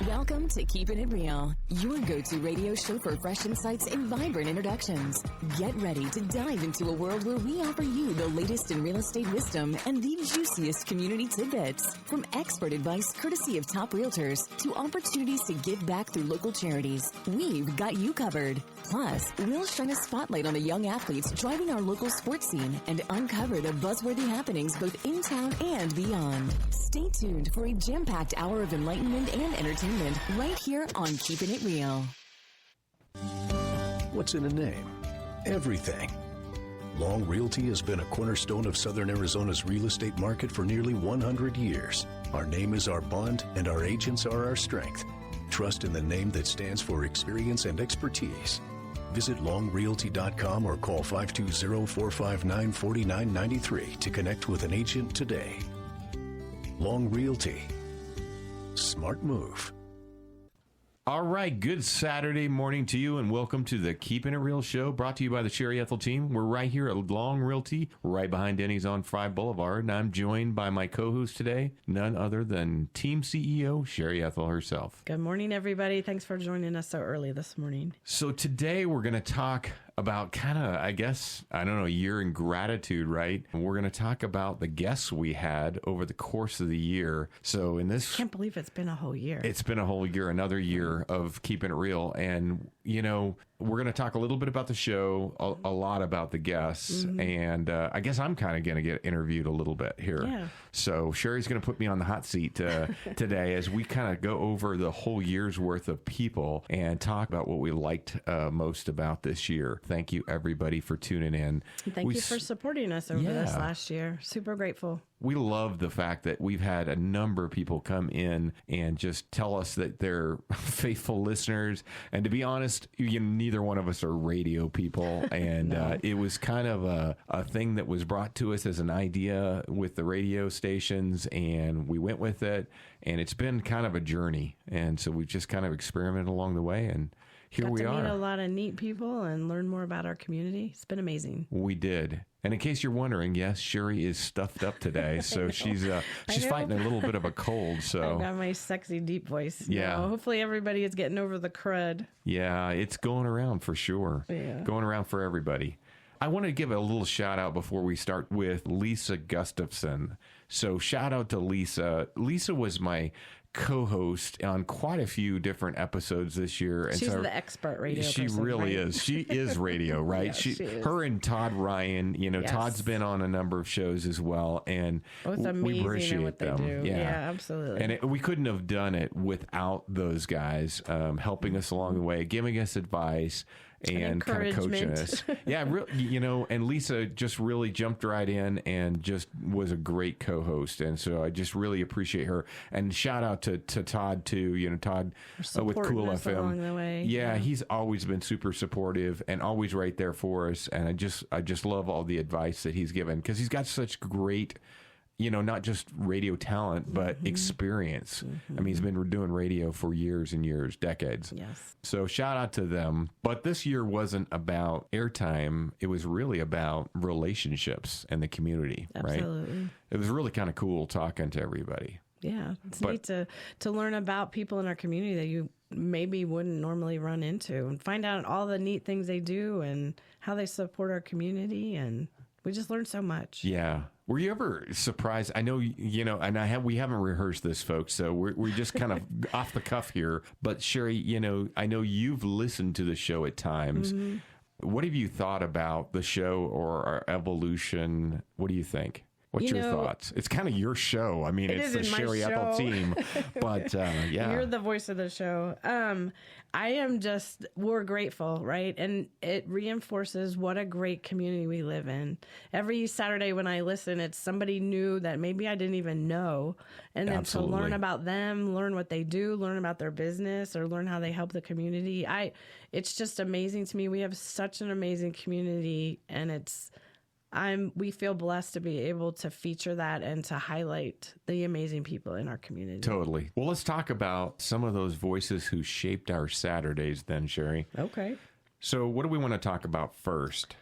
Welcome to Keepin' It Real, your go-to radio show for fresh insights and vibrant introductions. Get ready to dive into a world where we offer you the latest in real estate wisdom and the juiciest community tidbits. From expert advice courtesy of top realtors to opportunities to give back through local charities, we've got you covered. Plus, we'll shine a spotlight on the young athletes driving our local sports scene and uncover the buzzworthy happenings both in town and beyond. Stay tuned for a jam-packed hour of enlightenment and entertainment right here on Keepin' It Real. What's in a name? Everything. Long Realty has been a cornerstone of Southern Arizona's real estate market for nearly 100 years. Our name is our bond, and our agents are our strength. Trust in the name that stands for experience and expertise. Visit longrealty.com or call 520-459-4993 to connect with an agent today. Long Realty. Smart move. All right, good Saturday morning to you, and welcome to the Keepin' It Real show, brought to you by the Sherry Ethell Team. We're right here at Long Realty, right behind Denny's on Fry Boulevard, and I'm joined by my co-host today, none other than Team CEO Sherry Ethell herself. Good morning, everybody. Thanks for joining us so early this morning. So today we're going to talk about kind of, I guess, I don't know, a year in gratitude, right? And we're going to talk about the guests we had over the course of the year. So in this... I can't believe it's been a whole year. It's been a whole year, another year of Keeping It Real. And, you know, we're going to talk a little bit about the show, a lot about the guests. Mm-hmm. And I guess I'm kind of going to get interviewed a little bit here. Yeah. So Sherry's going to put me on the hot seat today as we kind of go over the whole year's worth of people and talk about what we liked most about this year. Thank you, everybody, for tuning in. Thank you for supporting us over this last year. Super grateful. We love the fact that we've had a number of people come in and just tell us that they're faithful listeners. And to be honest, neither one of us are radio people. And No. It was kind of a thing that was brought to us as an idea with the radio stations. And we went with it. And it's been kind of a journey. And so we've just kind of experimented along the way. And here we are. Got to meet a lot of neat people and learn more about our community. It's been amazing. We did. And in case you're wondering, yes, Sherry is stuffed up today, so she's fighting a little bit of a cold. So I got my sexy deep voice. Yeah. No, hopefully everybody is getting over the crud. Yeah, it's going around for sure. Yeah. Going around for everybody. I want to give a little shout out before we start with Lisa Gustafson. So shout out to Lisa. Lisa was my co-host on quite a few different episodes this year. And She's the expert radio She person, really right? is. She is radio, right? Yeah, she is. Her and Todd Ryan, Yes. Todd's been on a number of shows as well. And Both we amazing appreciate at what them. they do. Yeah, absolutely. And we couldn't have done it without those guys helping us along the way, giving us advice, and kind of coaching us. Yeah, and Lisa just really jumped right in and just was a great co-host. And so I just really appreciate her. And shout out to Todd too, Todd with CoolFM. Along the way. Yeah, he's always been super supportive and always right there for us. And I just love all the advice that he's given because he's got such great, not just radio talent, but experience. I mean, he's been doing radio for years and years, decades. Yes. So shout out to them. But this year wasn't about airtime. It was really about relationships and the community, Absolutely. right? It was really kind of cool talking to everybody. Yeah. It's neat to learn about people in our community that you maybe wouldn't normally run into and find out all the neat things they do and how they support our community. And we just learned so much. Yeah. Were you ever surprised? I know, and we haven't rehearsed this, folks, so we're just kind of off the cuff here. But Sherry, I know you've listened to the show at times. Mm-hmm. What have you thought about the show or our evolution? What do you think? What's your thoughts? It's kind of your show. I mean, it's the Sherry Ethell Team, but yeah. You're the voice of the show. We're grateful, right? And it reinforces what a great community we live in. Every Saturday when I listen, it's somebody new that maybe I didn't even know. And then to learn about them, learn what they do, learn about their business, or learn how they help the community. It's just amazing to me. We have such an amazing community, and we feel blessed to be able to feature that and to highlight the amazing people in our community. Totally. Well, let's talk about some of those voices who shaped our Saturdays then, Sherry. Okay. So what do we want to talk about first?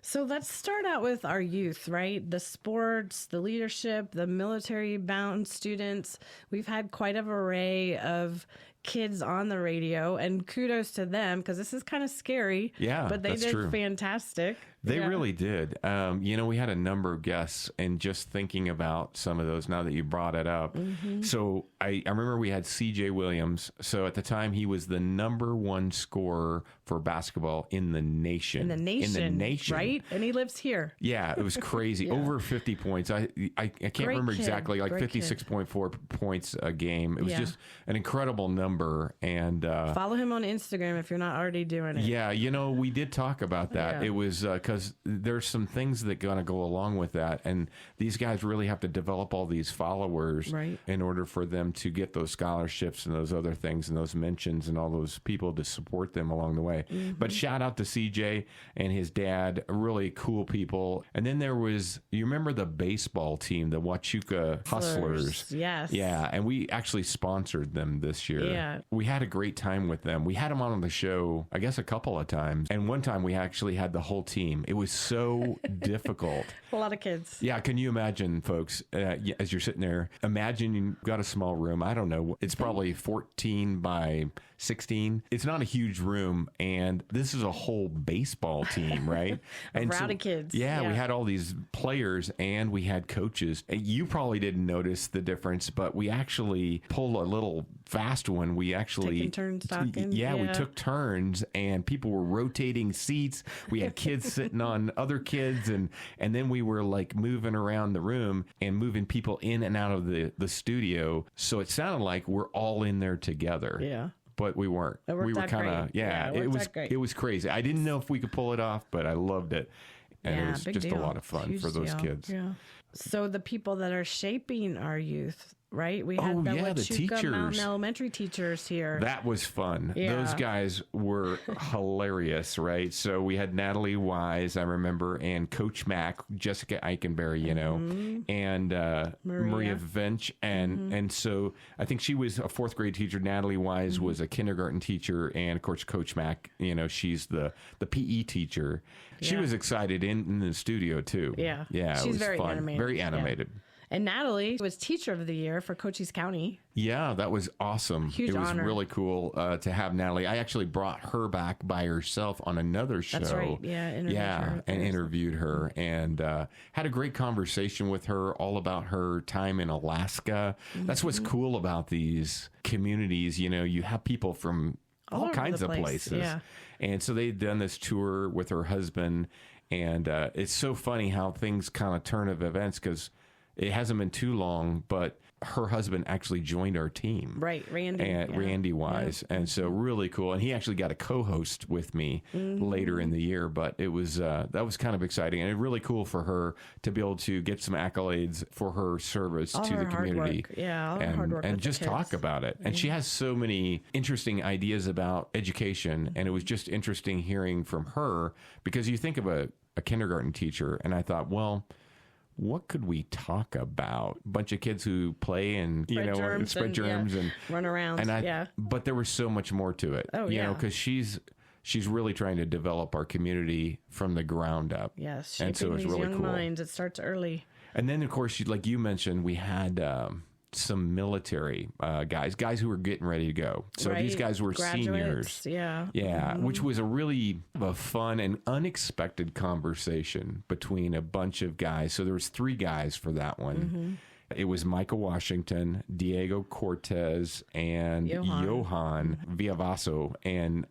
So let's start out with our youth, right? The sports, the leadership, the military-bound students. We've had quite an array of kids on the radio, and kudos to them because this is kind of scary. Yeah, but they did fantastic. They really did. We had a number of guests, and just thinking about some of those now that you brought it up. So I remember we had CJ Williams. So at the time, he was the number one scorer for basketball in the nation. In the nation. Right? And he lives here. Yeah, it was crazy. Over 50 points. I can't remember exactly, like 56.4 points a game. It was just an incredible number. And follow him on Instagram if you're not already doing it. Yeah, we did talk about that. Yeah. It was because there's some things that going to go along with that. And these guys really have to develop all these followers in order for them to get those scholarships and those other things and those mentions and all those people to support them along the way. But shout out to CJ and his dad, really cool people. And then there was, you remember the baseball team, the Huachuca Hustlers? Yes. Yeah, and we actually sponsored them this year. Yeah. We had a great time with them. We had them on the show, I guess, a couple of times. And one time we actually had the whole team. It was so difficult. A lot of kids. Yeah, can you imagine, folks, as you're sitting there, imagine you've got a small room. I don't know. It's probably 14 by 16. It's not a huge room, and this is a whole baseball team, right? And rowdy kids. Yeah, we had all these players, and we had coaches. And you probably didn't notice the difference, but we actually pulled a little fast one. We actually... Taking turns talking. Yeah, we took turns, and people were rotating seats. We had kids sitting on other kids, and then we were like moving around the room and moving people in and out of the studio. So it sounded like we're all in there together. Yeah. But we weren't. We were kind of, it was crazy. I didn't know if we could pull it off, but I loved it. And it was just a lot of fun for those kids. Yeah. So the people that are shaping our youth, right? We had the teachers. Mountain Elementary teachers here. That was fun. Yeah. Those guys were hilarious, right? So we had Natalie Wise, I remember, and Coach Mack, Jessica Eichenberry, and Maria Vench. And so I think she was a fourth grade teacher. Natalie Wise was a kindergarten teacher. And, of course, Coach Mack, she's the PE teacher. She was excited in the studio, too. Yeah. Yeah, She's it was very fun. animated. Very animated. Yeah. And Natalie was Teacher of the Year for Cochise County. Yeah, that was awesome. Huge honor. It was really cool to have Natalie. I actually brought her back by herself on another show. That's right. Yeah, interviewed her and had a great conversation with her all about her time in Alaska. That's what's cool about these communities. You have people from all kinds of places. Yeah. And so they'd done this tour with her husband. And it's so funny how things kind of turn of events because it hasn't been too long, but her husband actually joined our team. Right, Randy. And Randy Wise. Yeah. And so really cool. And he actually got a co-host with me later in the year, but it was that was kind of exciting. And really cool for her to be able to get some accolades for her service to the community. Yeah, all her hard work. And just talk about it. And she has so many interesting ideas about education. And it was just interesting hearing from her because you think of a kindergarten teacher, and I thought, well, what could we talk about? A bunch of kids who play and spread germs and run around. And but there was so much more to it. Oh, because she's really trying to develop our community from the ground up. Yes, and so it's really young cool. Minds. It starts early. And then of course, like you mentioned, we had some military guys who were getting ready to go. So these guys were graduates, seniors. Yeah, which was a really fun and unexpected conversation between a bunch of guys. So there was 3 guys for that one. It was Micah Washington, Diego Cortez, and Johan Villavaso. And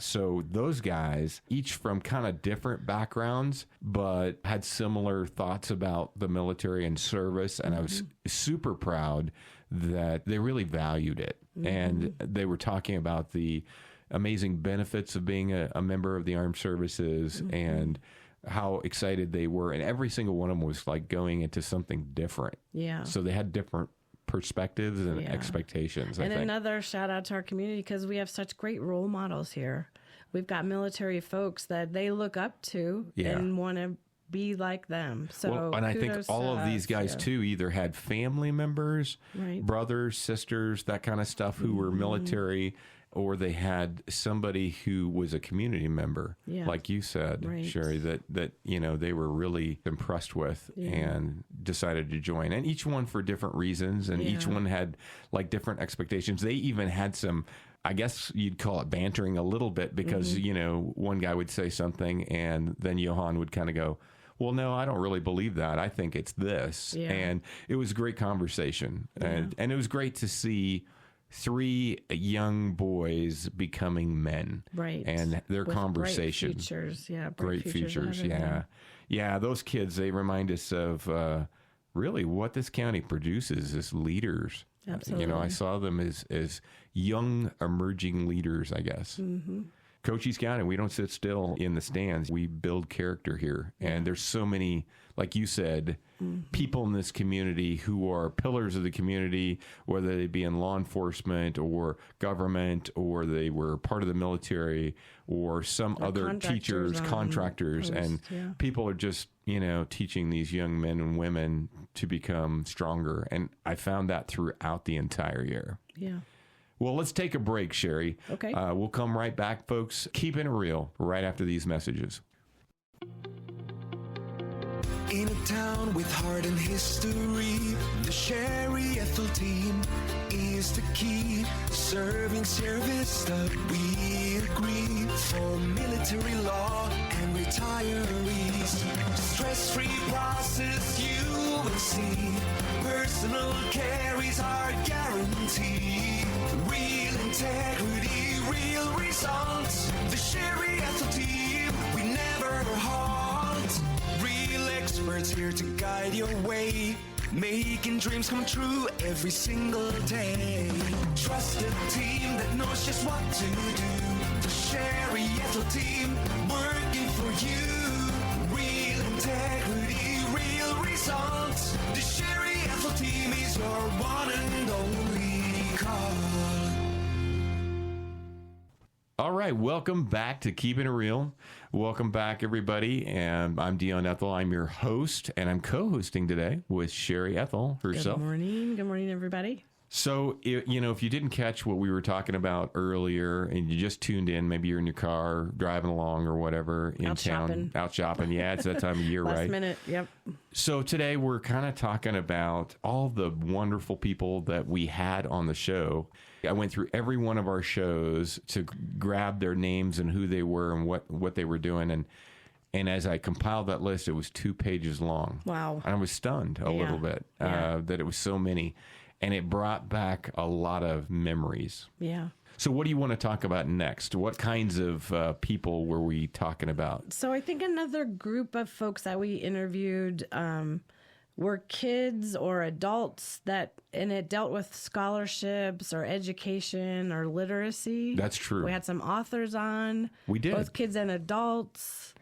so those guys, each from kind of different backgrounds, but had similar thoughts about the military and service. And I was super proud that they really valued it. And they were talking about the amazing benefits of being a member of the armed services and how excited they were. And every single one of them was like going into something different. Yeah. So they had different perspectives and expectations, I think. Another shout out to our community because we have such great role models here. We've got military folks that they look up to and want to be like them. So and I think all of these guys too either had family members, brothers, sisters, that kind of stuff who were military. or they had somebody who was a community member, Yeah. like you said, Right. Sherry, that they were really impressed with and decided to join. And each one for different reasons, and each one had like different expectations. They even had some, I guess you'd call it bantering a little bit, because, one guy would say something and then Johan would kind of go, well, no, I don't really believe that. I think it's this. Yeah. And it was a great conversation. And it was great to see 3 young boys becoming men. Right. And their With conversation. Great futures. Yeah. Great futures. ahead of Yeah. them. Yeah. Those kids, they remind us of really what this county produces is leaders. Absolutely. I saw them as young emerging leaders, I guess. Mm-hmm. Cochise County, we don't sit still in the stands. We build character here. And there's so many, like you said, people in this community who are pillars of the community, whether they be in law enforcement or government, or they were part of the military, or some other contractors teachers, on contractors. post, And yeah. people are just, teaching these young men and women to become stronger. And I found that throughout the entire year. Yeah. Well, let's take a break, Sherry. Okay. We'll come right back, folks. Keeping it real right after these messages. In a town with heart and history, the Sherry Ethell Team is the key. Serving service that we agree for military law and retirees. Stress-free process you will see. Personal care is our guarantee. Real integrity, real results. The Sherry Ethell Team, we never halt. Real experts here to guide your way, making dreams come true every single day. Trusted team that knows just what to do. The Sherry Ethell Team, working for you. Real integrity, real results. The Sherry Ethell Team is your one and only call. All right, welcome back to Keeping It Real. Welcome back, everybody. And I'm Dion Ethell. I'm your host, and I'm co-hosting today with Sherry Ethell herself. Good morning. Good morning, everybody. So, if you didn't catch what we were talking about earlier and you just tuned in, maybe you're in your car, driving along or whatever in Out town. shopping. Out shopping. Yeah, it's that time of year, Last right? minute. Yep. So today we're kind of talking about all the wonderful people that we had on the show. I went through every one of our shows to grab their names and who they were and what they were doing. And as I compiled that list, it was 2 pages long. Wow. And I was stunned a little bit that it was so many. And it brought back a lot of memories. Yeah. So what do you want to talk about next? What kinds of people were we talking about? So I think another group of folks that we interviewed were kids or adults and it dealt with scholarships or education or literacy. That's true. We had some authors on. We did. Both kids and adults,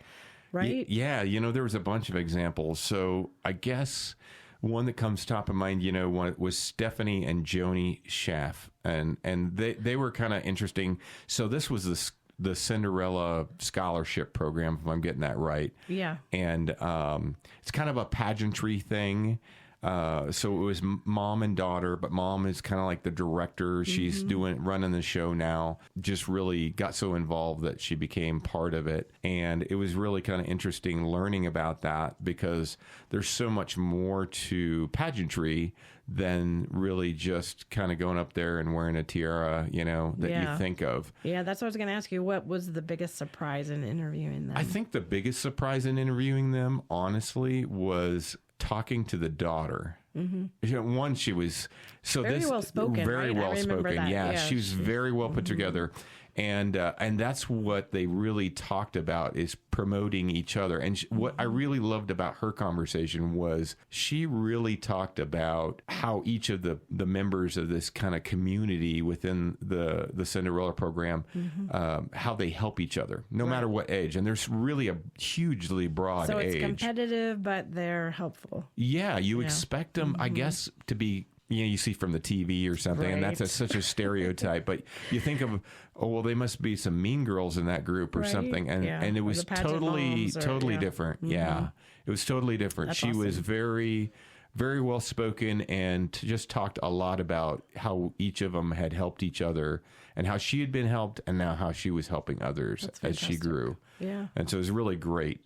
right? Yeah, there was a bunch of examples. So I guess one that comes top of mind, one was Stephanie and Joni Schaff, and they were kind of interesting. So this was the Cinderella Scholarship Program, if I'm getting that right. Yeah. And it's kind of a pageantry thing. So it was mom and daughter, but mom is kind of like the director. She's running the show now. Just really got so involved that she became part of it. And it was really kind of interesting learning about that, because there's so much more to pageantry than really just kind of going up there and wearing a tiara, that you think of. Yeah, that's what I was going to ask you. What was the biggest surprise in interviewing them? I think the biggest surprise in interviewing them, honestly, was talking to the daughter. Mm-hmm. One, she was very well spoken. Very right? well spoken. That. Yeah, she was very well put together. And that's what they really talked about, is promoting each other. And what I really loved about her conversation was she really talked about how each of the members of this kind of community within the Cinderella program, how they help each other, no matter what age. And there's really a hugely broad so it's age. competitive, but they're helpful. Yeah, you expect them, I guess, to be, you see from the TV or something, and that's such a stereotype. But you think of, they must be some mean girls in that group or something, and it was totally different. Yeah, it was totally different. That's she awesome. was very very well spoken, and just talked a lot about how each of them had helped each other and how she had been helped and now how she was helping others as she grew. Yeah. And so it was really great.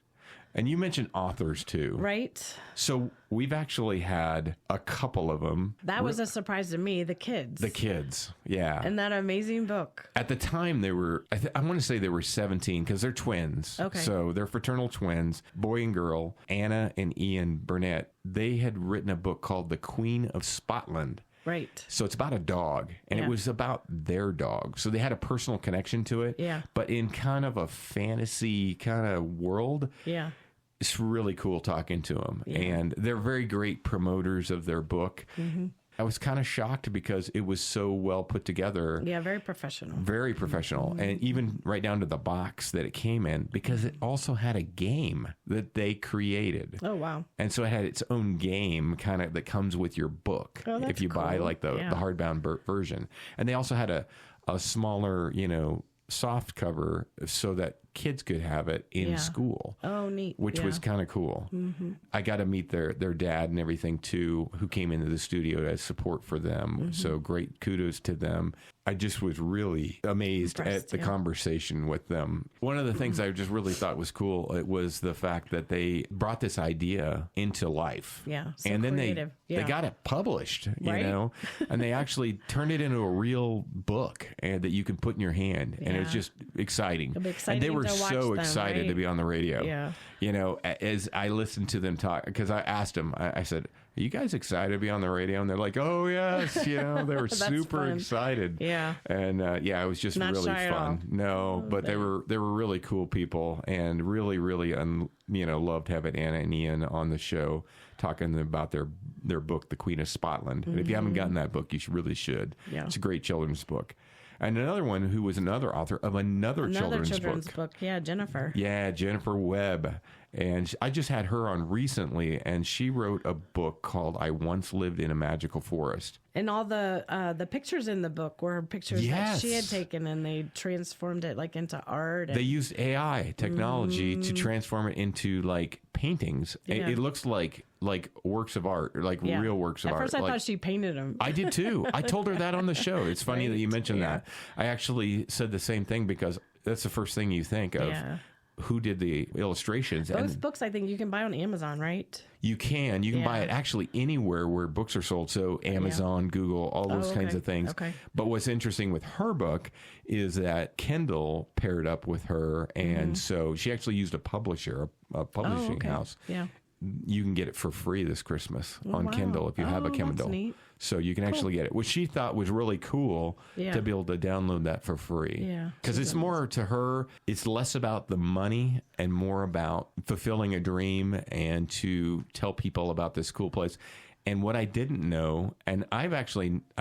And you mentioned authors too. Right. So we've actually had a couple of them. That was a surprise to me, the kids. The kids, yeah. And that amazing book. At the time, they were, I want to say they were 17 because they're twins. Okay. So they're fraternal twins, boy and girl, Anna and Ian Burnett. They had written a book called The Queen of Spotland. Right. So it's about a dog, and it was about their dog. So they had a personal connection to it. Yeah. But in kind of a fantasy kind of world. Yeah. It's really cool talking to them. Yeah. And they're very great promoters of their book. Mm-hmm. I was kind of shocked because it was so well put together. Yeah, very professional. Very professional. Mm-hmm. And even right down to the box that it came in, because it also had a game that they created. Oh, wow. And so it had its own game kind of that comes with your book if you buy like the hardbound version. And they also had a smaller, soft cover so that kids could have it in school. Oh, neat. Which was kind of cool. Mm-hmm. I got to meet their dad and everything too, who came into the studio as support for them. Mm-hmm. So great kudos to them. I just was really amazed at the conversation with them. One of the things I just really thought was cool, it was the fact that they brought this idea into life. Yeah. So and then creative. they got it published, you know, and they actually turned it into a real book that you can put in your hand. And it was just exciting. It'll be exciting and they were to watch so them, excited to be on the radio. Yeah. You know, as I listened to them talk, because I asked them, I said, are you guys excited to be on the radio? And they're like, oh, yes. You know, they were super excited. Yeah. And it was just Not really shy fun. No, but they were really cool people and really, really, loved having Anna and Ian on the show talking about their book, The Queen of Spotland. And if you haven't gotten that book, you really should. Yeah. It's a great children's book. And another one who was another author of another children's book. Yeah, Jennifer. Yeah, Jennifer Webb. And I just had her on recently, and she wrote a book called I Once Lived in a Magical Forest. And all the pictures in the book were pictures that she had taken, and they transformed it like into art. They used AI technology to transform it into like paintings. Yeah. It looks like works of art, like real works of art. At first I thought she painted them. I did too. I told her that on the show. It's funny that you mentioned that. I actually said the same thing because that's the first thing you think of. Yeah. Who did the illustrations. Those books, I think you can buy on Amazon, right? You can buy it actually anywhere where books are sold. So Amazon, Google, all those kinds of things. Okay. But what's interesting with her book is that Kindle paired up with her. And so she actually used a publisher, a publishing house. Yeah. You can get it for free this Christmas on Kindle if you have a Kindle. That's neat. So you can actually get it, which she thought was really cool to be able to download that for free. Yeah. Because it's more to her, it's less about the money and more about fulfilling a dream and to tell people about this cool place. And what I didn't know, and I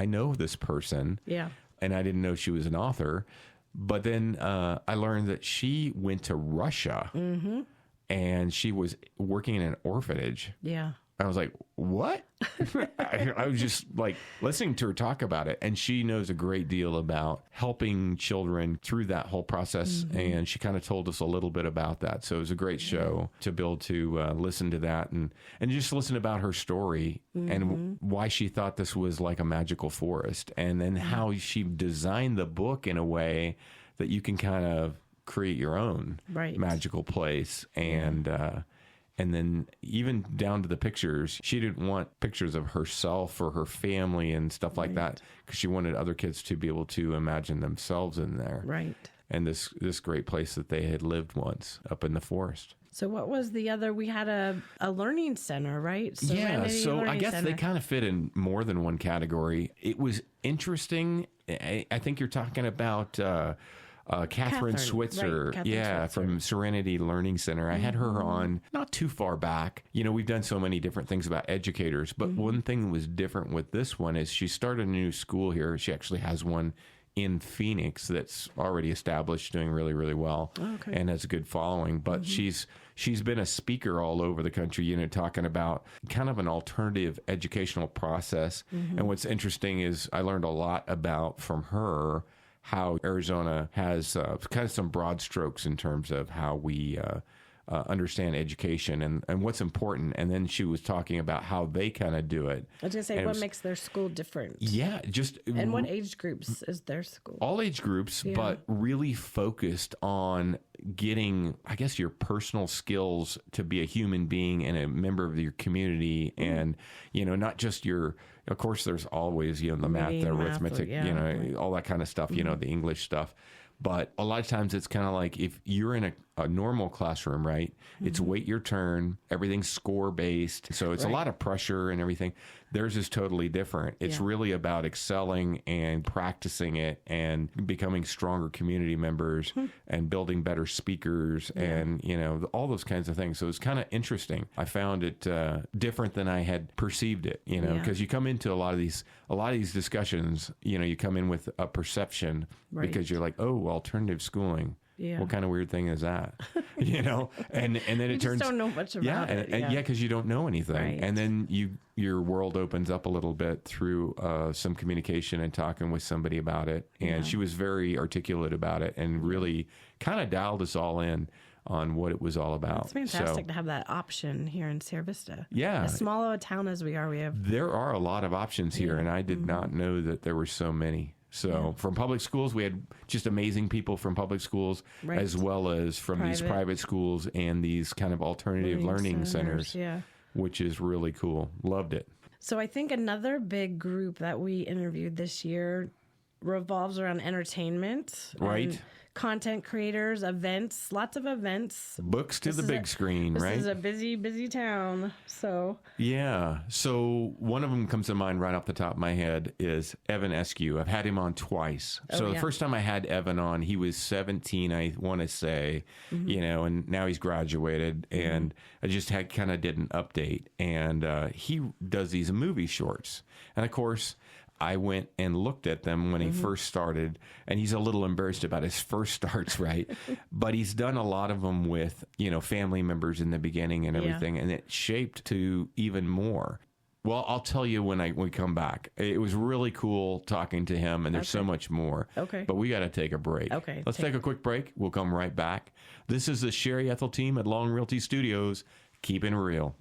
know this person. Yeah. And I didn't know she was an author. But then I learned that she went to Russia. Mm-hmm. And she was working in an orphanage. Yeah. I was like, what? I was just like listening to her talk about it. And she knows a great deal about helping children through that whole process. Mm-hmm. And she kind of told us a little bit about that. So it was a great show to be able to listen to that and just listen about her story and why she thought this was like a magical forest. And then how she designed the book in a way that you can kind of create your own magical place. And then even down to the pictures, she didn't want pictures of herself or her family and stuff like that because she wanted other kids to be able to imagine themselves in there. Right. And this great place that they had lived once up in the forest. So what was the other? We had a learning center, right? Serenity so I guess they kind of fit in more than one category. It was interesting. I think you're talking about... Catherine Switzer, Switzer. From Serenity Learning Center. I had her on not too far back. You know, we've done so many different things about educators, but one thing that was different with this one is she started a new school here. She actually has one in Phoenix that's already established, doing really, really well, and has a good following. But she's been a speaker all over the country, you know, talking about kind of an alternative educational process. And what's interesting is I learned a lot from her how Arizona has kind of some broad strokes in terms of how we understand education and what's important. And then she was talking about how they kind of do it. I was going to say, what makes their school different? Yeah, just... And what age groups is their school? All age groups, but really focused on getting, I guess, your personal skills to be a human being and a member of your community. And, not just your... Of course, there's always, the math, the arithmetic, all that kind of stuff, the English stuff. But a lot of times it's kind of like if you're in a normal classroom, right? It's wait your turn. Everything's score based. So it's a lot of pressure and everything. Theirs is totally different. It's really about excelling and practicing it and becoming stronger community members and building better speakers and, all those kinds of things. So it's kind of interesting. I found it different than I had perceived it, because you come into a lot of these discussions, you come in with a perception because you're like, oh, alternative schooling. Yeah. What kind of weird thing is that? And then it turns... You don't know much about it. Because you don't know anything. Right. And then your world opens up a little bit through some communication and talking with somebody about it. And she was very articulate about it and really kind of dialed us all in on what it was all about. It's fantastic to have that option here in Sierra Vista. Yeah. As small of a town as we are, there are a lot of options here, and I did not know that there were so many. So from public schools, we had just amazing people from public schools, as well as from these private schools and these kind of alternative learning centers, which is really cool. Loved it. So I think another big group that we interviewed this year revolves around entertainment. Right. Content creators, events, lots of events. Books to the big screen, right? This is a busy, busy town. So yeah. So one of them comes to mind right off the top of my head is Evan Eskew. I've had him on twice. The first time I had Evan on, he was 17, I want to say, and now he's graduated. And I just did an update. And he does these movie shorts. And of course, I went and looked at them when he first started, and he's a little embarrassed about his first starts, right? But he's done a lot of them with, family members in the beginning and everything, and it shaped to even more. Well, I'll tell you when we come back. It was really cool talking to him, and there's so much more. Okay. But we got to take a break. Okay. Let's take a quick break. We'll come right back. This is the Sherry Ethell Team at Long Realty Studios. Keepin' real.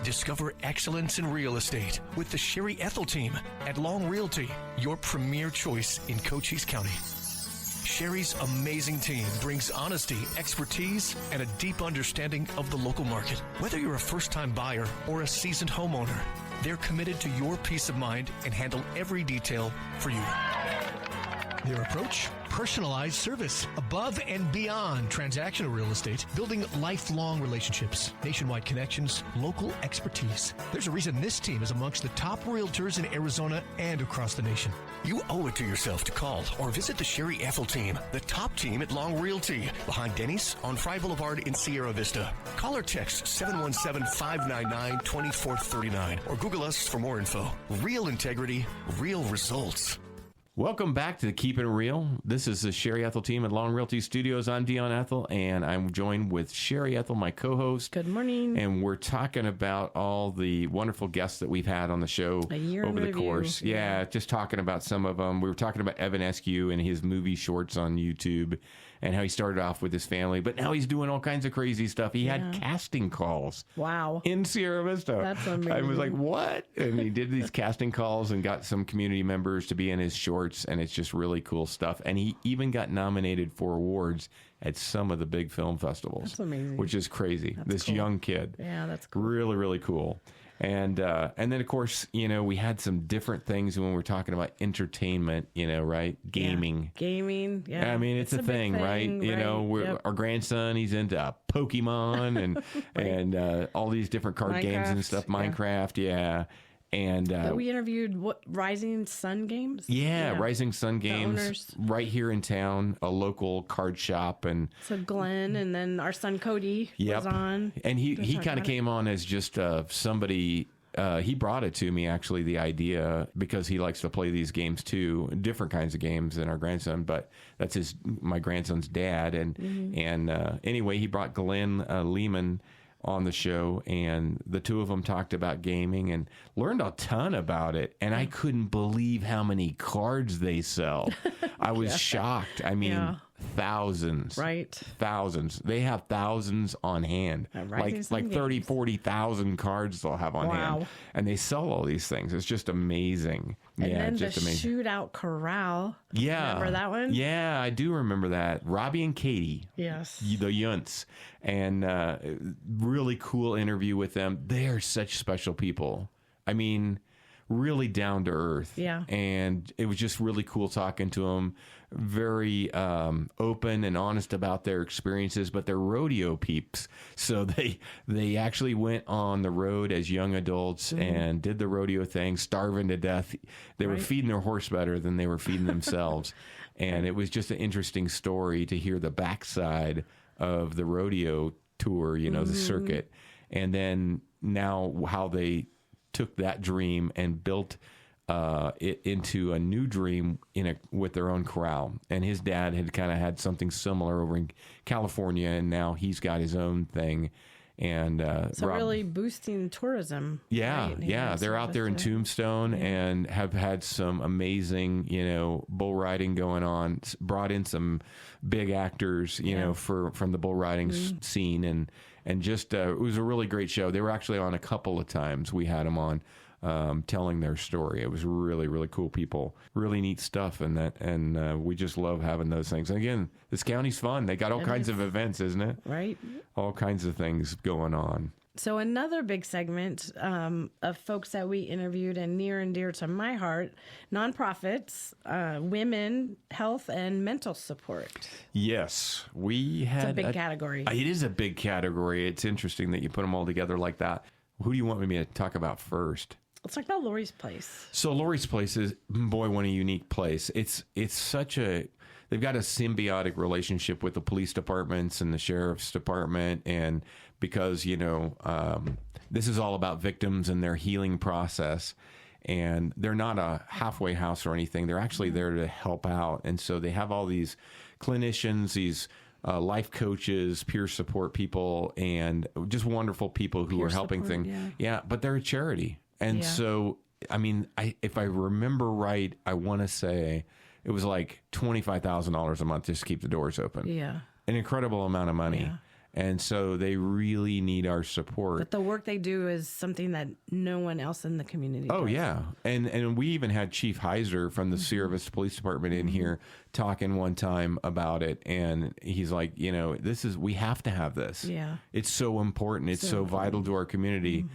Discover excellence in real estate with the Sherry Ethell Team at Long Realty, your premier choice in Cochise County. Sherry's amazing team brings honesty, expertise, and a deep understanding of the local market. Whether you're a first-time buyer or a seasoned homeowner, they're committed to your peace of mind and handle every detail for you. Their approach? Personalized service, above and beyond transactional real estate, building lifelong relationships, nationwide connections, local expertise. There's a reason this team is amongst the top realtors in Arizona and across the nation. You owe it to yourself to call or visit the Sherry Ethell Team, the top team at Long Realty, behind Denny's on Fry Boulevard in Sierra Vista. Call or text 717-599-2439 or Google us for more info. Real integrity, real results. Welcome back to Keepin' Real. This is the Sherry Ethell Team at Long Realty Studios. I'm Dion Ethell, and I'm joined with Sherry Ethell, my co-host. Good morning. And we're talking about all the wonderful guests that we've had on the show over the course. Yeah, just talking about some of them. We were talking about Evan Eskew and his movie shorts on YouTube and how he started off with his family, but now he's doing all kinds of crazy stuff. He had casting calls. Wow. In Sierra Vista. That's amazing. I was like, what? And he did these casting calls and got some community members to be in his shorts, and it's just really cool stuff. And he even got nominated for awards at some of the big film festivals. That's amazing. Which is crazy. This cool. Young kid. Yeah, that's cool. Really, really cool. And then, of course, we had some different things when we're talking about entertainment, right? Gaming. Yeah. Gaming, yeah. I mean, it's a thing, right? Our grandson, he's into Pokemon and and all these different card games and stuff. Minecraft, yeah. And but we interviewed Rising Sun Games. Yeah, Rising Sun Games, right here in town, a local card shop, and so Glenn, and then our son Cody was on, and he kind of came on as just somebody. He brought it to me, actually, the idea, because he likes to play these games too, different kinds of games than our grandson, but that's my grandson's dad, and anyway, he brought Glenn Lehman on the show, and the two of them talked about gaming and learned a ton about it. And I couldn't believe how many cards they sell. I was shocked. I mean, thousands. Right. Thousands. They have thousands on hand. Like 30, 40,000 cards they'll have on hand. And they sell all these things. It's just amazing. And then just the amazing. Shootout Corral. Yeah. Remember that one? Yeah, I do remember that. Robbie and Katie. Yes. The Yunts. And really cool interview with them. They are such special people. I mean, really down to earth. Yeah. And it was just really cool talking to them. Very open and honest about their experiences, but they're rodeo peeps. So they actually went on the road as young adults and did the rodeo thing, starving to death. They were feeding their horse better than they were feeding themselves. And it was just an interesting story to hear the backside of the rodeo tour, the circuit. And then now how they took that dream and built it into a new dream with their own corral. And his dad had kind of had something similar over in California, and now he's got his own thing. And so really boosting tourism. Yeah, right? yeah. They're out there in Tombstone and have had some amazing, bull riding going on. Brought in some big actors, from the bull riding scene, and just it was a really great show. They were actually on a couple of times. We had them on. Telling their story. It was really, really cool people. Really neat stuff, and we just love having those things. And again, this county's fun. They got all kinds of events, isn't it? Right. All kinds of things going on. So another big segment of folks that we interviewed, and near and dear to my heart, nonprofits, women, health, and mental support. Yes, we had it's a big category. It is a big category. It's interesting that you put them all together like that. Who do you want me to talk about first? Let's talk about Lori's Place. So Lori's Place is, one a unique place. It's such a, they've got a symbiotic relationship with the police departments and the sheriff's department. And because, this is all about victims and their healing process. And they're not a halfway house or anything. They're actually there to help out. And so they have all these clinicians, these life coaches, peer support people, and just wonderful people who are helping things. Yeah, but they're a charity. And so, I mean, if I remember right, I want to say it was like $25,000 a month just to keep the doors open. Yeah. An incredible amount of money. Yeah. And so they really need our support. But the work they do is something that no one else in the community does. Oh, yeah. And we even had Chief Heiser from the Sierra Vista Police Department in here talking one time about it. And he's like, we have to have this. Yeah. It's so important. It's so vital to our community.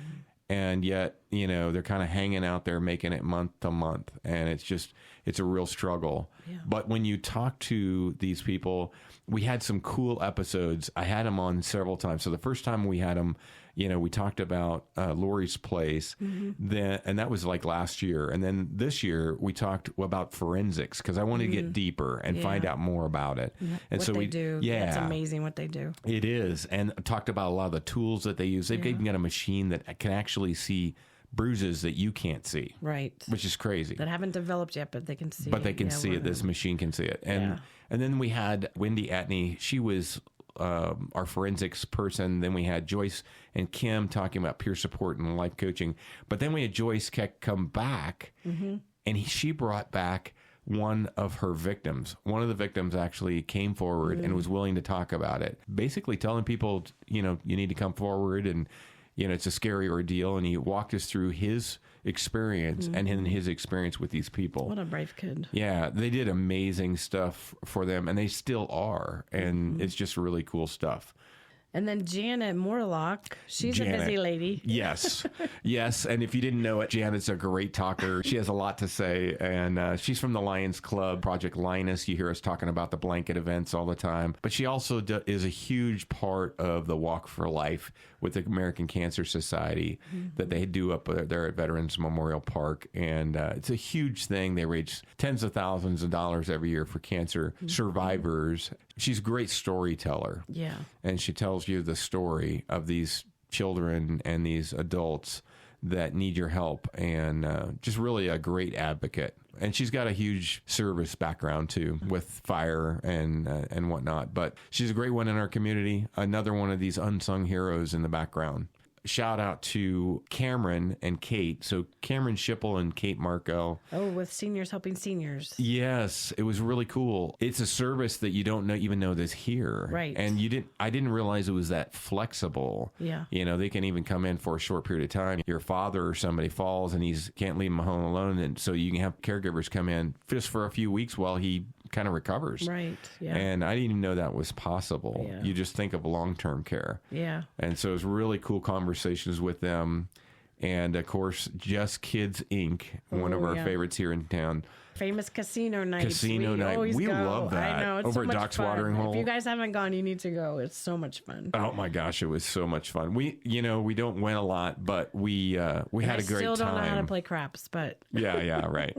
And yet, they're kind of hanging out there making it month to month. And it's a real struggle. Yeah. But when you talk to these people, we had some cool episodes. I had them on several times. So the first time we had them, we talked about Lori's Place, and that was like last year. And then this year we talked about forensics because I wanted to get deeper and find out more about it. And what so they do. Yeah, it's amazing what they do. It is, and talked about a lot of the tools that they use. They've even got a machine that can actually see bruises that you can't see. Right. Which is crazy. That haven't developed yet, but they can see it. But they can see it. This machine can see it. And then we had Wendy Atney. She was our forensics person. Then we had Joyce and Kim talking about peer support and life coaching. But then we had Joyce Keck come back, and she brought back one of her victims. One of the victims actually came forward and was willing to talk about it, basically telling people, you need to come forward, and it's a scary ordeal. And he walked us through his experience and his experience with these people. What a brave kid. Yeah, they did amazing stuff for them, and they still are. And it's just really cool stuff. And then Janet Morlock, she's a busy lady. Yes. Yes. And if you didn't know it, Janet's a great talker. She has a lot to say. And she's from the Lions Club, Project Linus. You hear us talking about the blanket events all the time. But she also is a huge part of the Walk for Life with the American Cancer Society that they do up there at Veterans Memorial Park. And it's a huge thing. They raise tens of thousands of dollars every year for cancer survivors. She's a great storyteller. Yeah. And she tells you the story of these children and these adults that need your help, and just really a great advocate. And she's got a huge service background too, with fire and whatnot. But she's a great one in our community. Another one of these unsung heroes in the background. Shout out to Cameron and Kate. So Cameron Schipple and Kate Marco. Oh, with Seniors Helping Seniors. Yes, it was really cool. It's a service that you don't even know that's here. Right. And I didn't realize it was that flexible. Yeah. You know, they can even come in for a short period of time. Your father or somebody falls and can't leave him home alone. And so you can have caregivers come in just for a few weeks while he kind of recovers. Right. Yeah. And I didn't even know that was possible. Yeah. You just think of long-term care. Yeah. And so it was really cool conversations with them. And of course, Just Kids Inc., one of our favorites here in town. Famous casino night. Casino night. We love that. I know. It's over so at much Doc's fun. Watering Hole. If you guys haven't gone, you need to go. It's so much fun. Oh my gosh, it was so much fun. We don't win a lot, but we had a great time. I still don't know how to play craps, but yeah, right.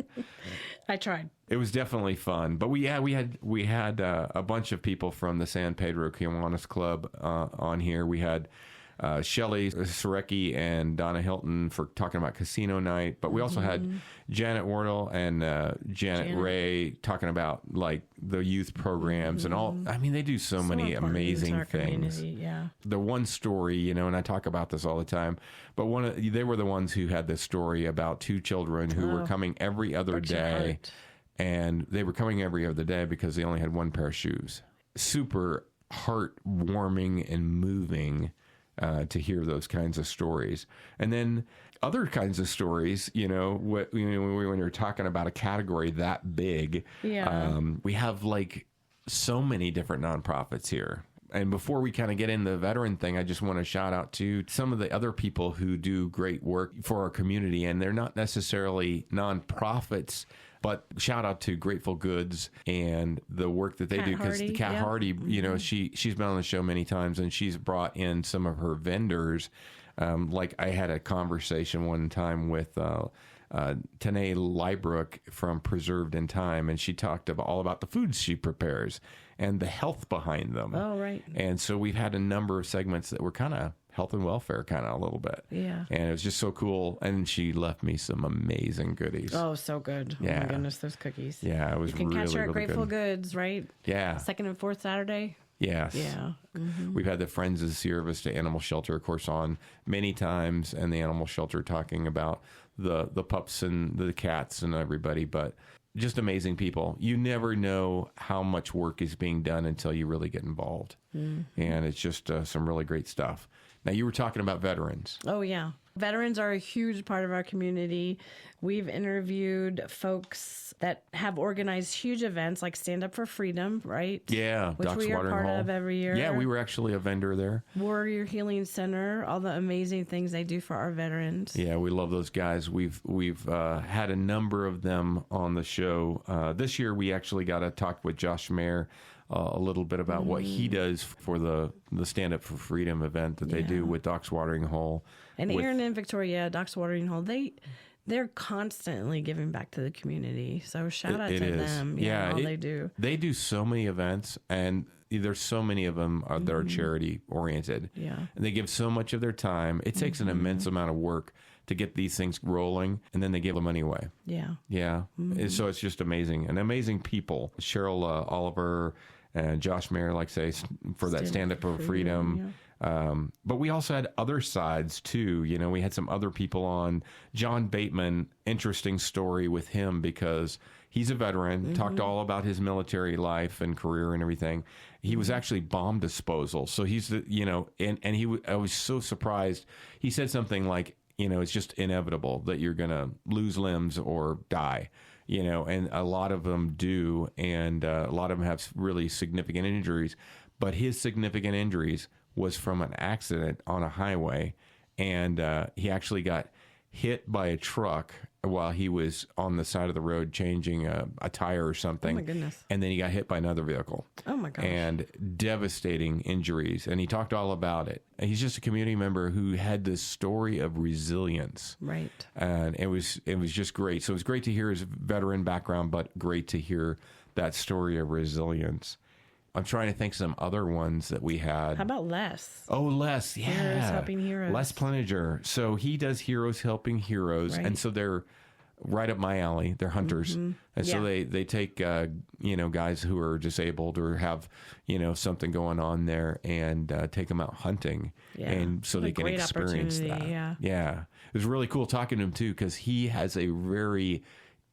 I tried. It was definitely fun, but we had a bunch of people from the San Pedro Kiwanis Club on here. We had Shelley Sorecki and Donna Hilton for talking about casino night, but we also had Janet Wardle and Janet Ray talking about like the youth programs and all. I mean, they do so many amazing things. Yeah. The one story, and I talk about this all the time, but they were the ones who had this story about two children who were coming every other day. And they were coming every other day because they only had one pair of shoes. Super heartwarming and moving to hear those kinds of stories. And then other kinds of stories, when you're talking about a category that big, we have like so many different nonprofits here. And before we kind of get into the veteran thing, I just want to shout out to some of the other people who do great work for our community. And they're not necessarily nonprofits, but shout out to Grateful Goods and the work that they do, because Kat Hardy, she's been on the show many times, and she's brought in some of her vendors. Like I had a conversation one time with Tanae Lybrook from Preserved in Time, and she talked all about the foods she prepares and the health behind them. Oh, right. And so we've had a number of segments that were kind of health and welfare kind of a little bit. Yeah. And it was just so cool. And she left me some amazing goodies. Oh, so good. Yeah. Oh, my goodness, those cookies. Yeah, it was really, You can catch her at really Grateful good. Goods, right? Yeah. Second and fourth Saturday. Yes. Yeah. Mm-hmm. We've had the Friends of Sierra Vista Animal Shelter, of course, on many times, and the animal shelter talking about the pups and the cats and everybody, but just amazing people. You never know how much work is being done until you really get involved. Mm-hmm. And it's just some really great stuff. Now, you were talking about veterans. Oh, yeah. Veterans are a huge part of our community. We've interviewed folks that have organized huge events like Stand Up for Freedom, right? Yeah, which Doc's we are Watering part Hole. of every year. Yeah, we were actually a vendor there. Warrior Healing Center, all the amazing things they do for our veterans. Yeah, we love those guys. We've had a number of them on the show. This year, we actually got to talk with Josh Mayer a little bit about what he does for the Stand Up for Freedom event that they do with Doc's Watering Hole. And Aaron and Victoria, Doc's Watering Hole, they're constantly giving back to the community. So shout out to them. Yeah, all they do. They do so many events, and there's so many of them that are charity oriented. Yeah. And they give so much of their time. It takes an immense amount of work to get these things rolling, and then they give the money away. Yeah. Yeah. So it's just amazing. And amazing people. Cheryl Oliver and Josh Mayer, like say, for that Stand Up for Freedom. Yeah. But we also had other sides too. We had some other people on. John Bateman, interesting story with him because he's a veteran, talked all about his military life and career and everything. He was actually bomb disposal. So he's, I was so surprised. He said something like, it's just inevitable that you're going to lose limbs or die. And a lot of them do. And a lot of them have really significant injuries. But his significant injuries was from an accident on a highway, and he actually got hit by a truck while he was on the side of the road changing a tire or something. Oh, my goodness. And then he got hit by another vehicle. Oh, my gosh. And devastating injuries. And he talked all about it. And he's just a community member who had this story of resilience. Right. And it was just great. So it was great to hear his veteran background, but great to hear that story of resilience. I'm trying to think some other ones that we had. How about Les? Oh, Les, yeah. Heroes Helping Heroes. Les Pleninger. So he does Heroes Helping Heroes. Right. And so they're right up my alley. They're hunters. And so they take, guys who are disabled or have, something going on there and take them out hunting. Yeah. And so they can experience that. Yeah. It was really cool talking to him, too, because he has a very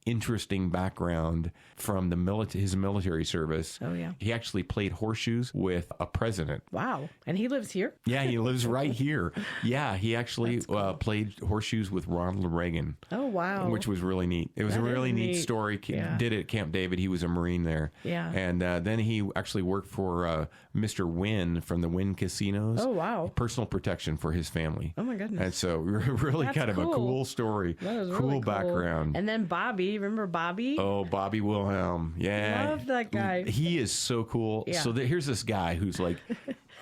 interesting background from his military service. Oh, yeah. He actually played horseshoes with a president. Wow. And he lives here? Yeah, he lives right here. Yeah, he actually played horseshoes with Ronald Reagan. Oh, wow. Which was really neat. It was a really neat story. Yeah. Did it at Camp David. He was a Marine there. Yeah. And then he actually worked for Mr. Wynn from the Wynn Casinos. Oh, wow. Personal protection for his family. Oh, my goodness. And so really That's kind of a cool. cool story. That is cool really background. And then Bobby. Remember Bobby? Oh, Bobby Wilhelm. Yeah. Love that guy. He is so cool. Yeah. So here's this guy who's like,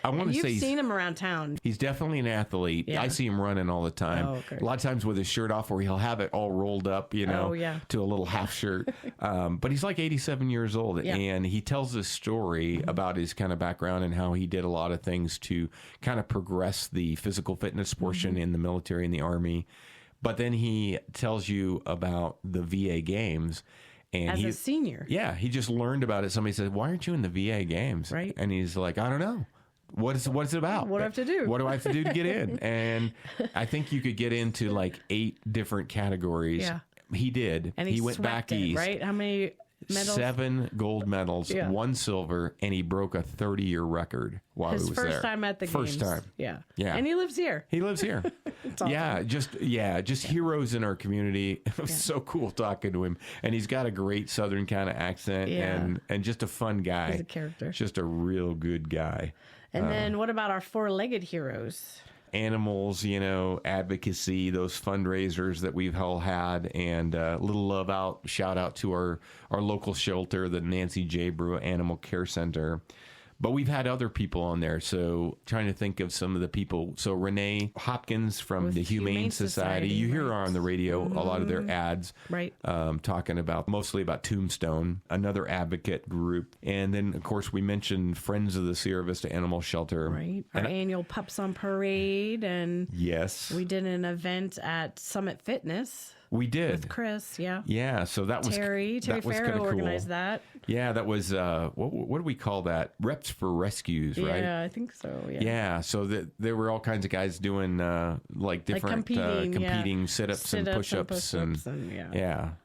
I want to say You've seen him around town. He's definitely an athlete. Yeah. I see him running all the time. Oh, okay. A lot of times with his shirt off where he'll have it all rolled up, to a little half shirt. But he's like 87 years old. Yeah. And he tells this story about his kind of background and how he did a lot of things to kind of progress the physical fitness portion in the military and the Army. But then he tells you about the VA games. And As a senior. Yeah, he just learned about it. Somebody said, "Why aren't you in the VA games?" Right. And he's like, "I don't know. What's it about? What do I have to do? What do I have to do to get in?" And I think you could get into like 8 different categories. Yeah. He did. And he went back east. Right? How many medals? 7 gold medals, 1 silver, and he broke a 30-year record while he was there. His first time at the games. First time. Yeah. Yeah. And he lives here. He lives here. Awesome. Just heroes in our community. It was so cool talking to him. And he's got a great Southern kind of accent and just a fun guy. He's a character. Just a real good guy. And then what about our 4-legged heroes? Animals, advocacy, those fundraisers that we've all had, and a little shout out to our local shelter, the Nancy J. Brew Animal Care Center. But we've had other people on there. So trying to think of some of the people. So Renee Hopkins from the Humane Society. You hear her on the radio, a lot of their ads. Right. Talking mostly about Tombstone, another advocate group. And then, of course, we mentioned Friends of the Sierra Vista Animal Shelter. Right. Our annual Pups on Parade. And yes. We did an event at Summit Fitness. We did. With Chris, yeah. Yeah, so that was Terry Farrow organized that. Yeah, that was, what do we call that? Reps for Rescues, right? Yeah, I think so, yeah. Yeah, so there were all kinds of guys doing different competing sit-ups and push-ups. And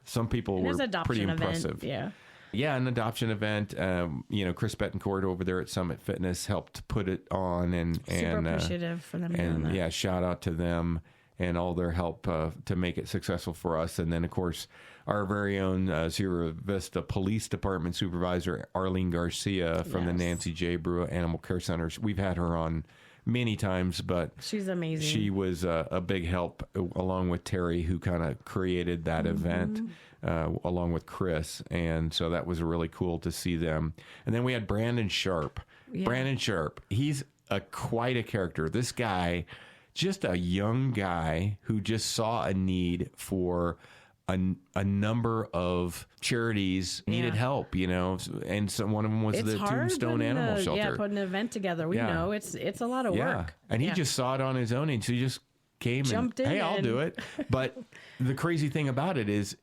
some people were pretty impressive. Yeah. Yeah, an adoption event. Chris Betancourt over there at Summit Fitness helped put it on. Super appreciative for them doing that. Yeah, shout out to them and all their help to make it successful for us. And then, of course, our very own Sierra Vista Police Department Supervisor, Arlene Garcia from the Nancy J. Brew Animal Care Center. We've had her on many times, but she's amazing. She was a big help, along with Terry, who kind of created that event, along with Chris. And so that was really cool to see them. And then we had Brandon Sharp. Yeah. Brandon Sharp, he's quite a character. This guy, just a young guy who just saw a need for a number of charities needed help, and so one of them was the Tombstone Animal Shelter. Yeah, putting an event together. We know it's a lot of work. And he just saw it on his own, and so he just jumped in. Hey, I'll do it. But the crazy thing about it is,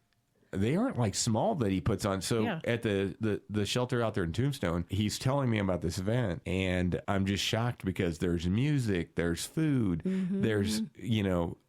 they aren't like small that he puts on. So at the shelter out there in Tombstone, he's telling me about this event, and I'm just shocked because there's music, there's food, there's,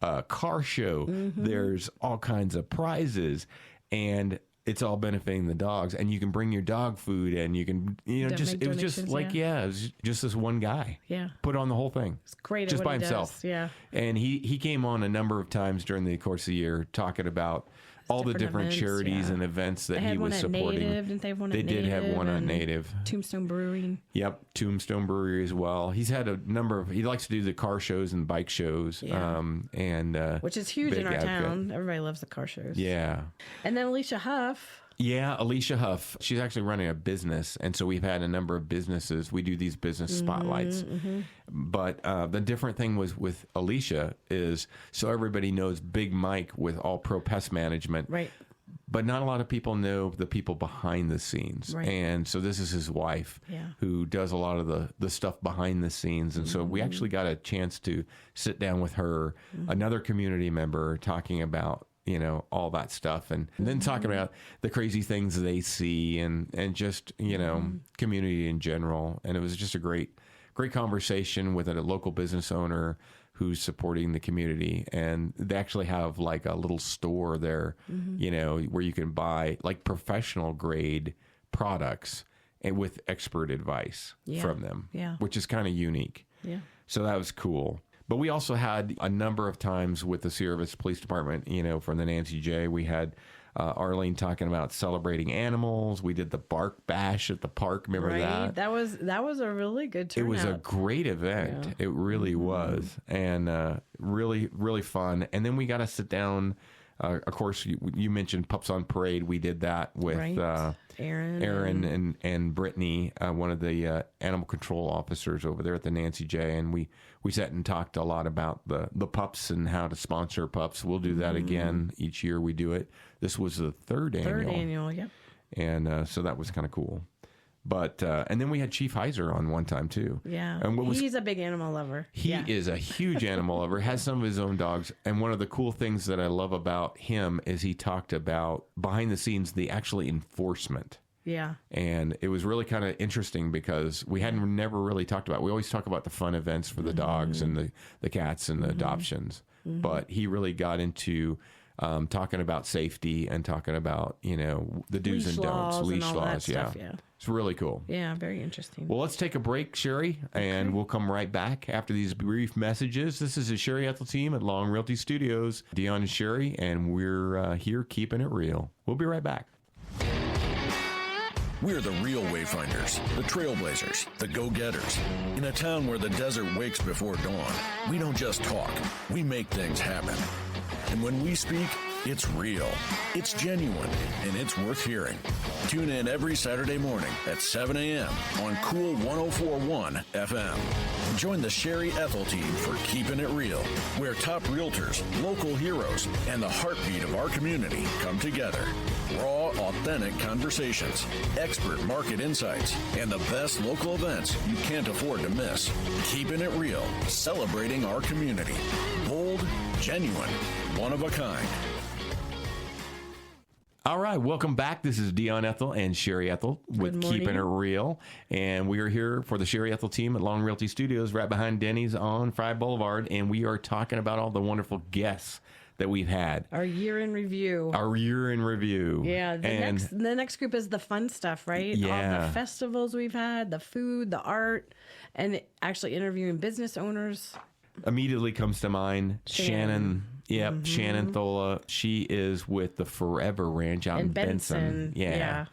a car show, there's all kinds of prizes, and it's all benefiting the dogs. And you can bring your dog food, and you can, it was just like, it was just this one guy. Yeah. Put on the whole thing. It's great. Just by himself. Yeah. And he came on a number of times during the course of the year talking about all the different events, charities and events that he was supporting. Native, didn't they have one they at did Native, have one on Native. Tombstone Brewing. Yep, Tombstone Brewery as well. He's had a number of. He likes to do the car shows and bike shows, which is huge in our town. Everybody loves the car shows. Yeah. And then Alicia Huff. Yeah, Alicia Huff. She's actually running a business, and so we've had a number of businesses. We do these business spotlights. But the different thing was with Alicia is, so everybody knows Big Mike with All Pro Pest Management. Right. but not a lot of people know the people behind the scenes. Right. And so this is his wife who does a lot of the stuff behind the scenes. And so we actually got a chance to sit down with her, another community member, talking about, you know, all that stuff, and then talking about the crazy things they see and just, you know, community in general. And it was just a great conversation with a local business owner who's supporting the community. And they actually have like a little store there, you know, where you can buy like professional grade products and with expert advice from them, which is kind of unique. Yeah. So that was cool. But we also had a number of times with the Sierra Vista Police Department, you know, from the Nancy J. We had Arlene talking about celebrating animals. We did the Bark Bash at the park. Remember that? That was a really good turnout. It was a great event. Yeah. It really was. And really, really fun. And then we got to sit down. Of course, you mentioned Pups on Parade. We did that with Aaron and Brittany, one of the animal control officers over there at the Nancy J. And we sat and talked a lot about the pups and how to sponsor pups. We'll do that again each year we do it. This was the third annual, yep. And so that was kind of cool. But and then we had Chief Heiser on one time too. Yeah, and he's a big animal lover. He is a huge animal lover. Has some of his own dogs. And one of the cool things that I love about him is he talked about behind the scenes the actually enforcement. Yeah, and it was really kind of interesting because we hadn't never really talked about. We always talk about the fun events for the dogs and the cats and the adoptions, but he really got into talking about safety and talking about, you know, the do's and don'ts, leash laws. Stuff, It's really cool. Yeah, very interesting. Well, let's take a break, Sherry, and we'll come right back after these brief messages. This is the Sherry Ethell Team at Long Realty Studios. Dion and Sherry, and we're here keeping it real. We'll be right back. We're the real wayfinders, the trailblazers, the go-getters. In a town where the desert wakes before dawn, we don't just talk, we make things happen. And when we speak, it's real, it's genuine, and it's worth hearing. Tune in every Saturday morning at 7 a.m. on Cool 104.1 FM. Join the Sherry Ethell Team for Keepin' It Real, where top realtors, local heroes, and the heartbeat of our community come together. Raw, authentic conversations, expert market insights, and the best local events you can't afford to miss. Keepin' It Real, celebrating our community. Bold, genuine, one of a kind. All right, welcome back. This is Dion Ethell and Sherry Ethell with Keepin' It Real. And we are here for the Sherry Ethell Team at Long Realty Studios right behind Denny's on Fry Boulevard. And we are talking about all the wonderful guests that we've had. Our year in review. Yeah. The next group is the fun stuff, right? Yeah. All the festivals we've had, the food, the art, and actually interviewing business owners. Immediately comes to mind Shannon. Yep, Shannon Thola. She is with the Forever Ranch out in Benson. Yeah.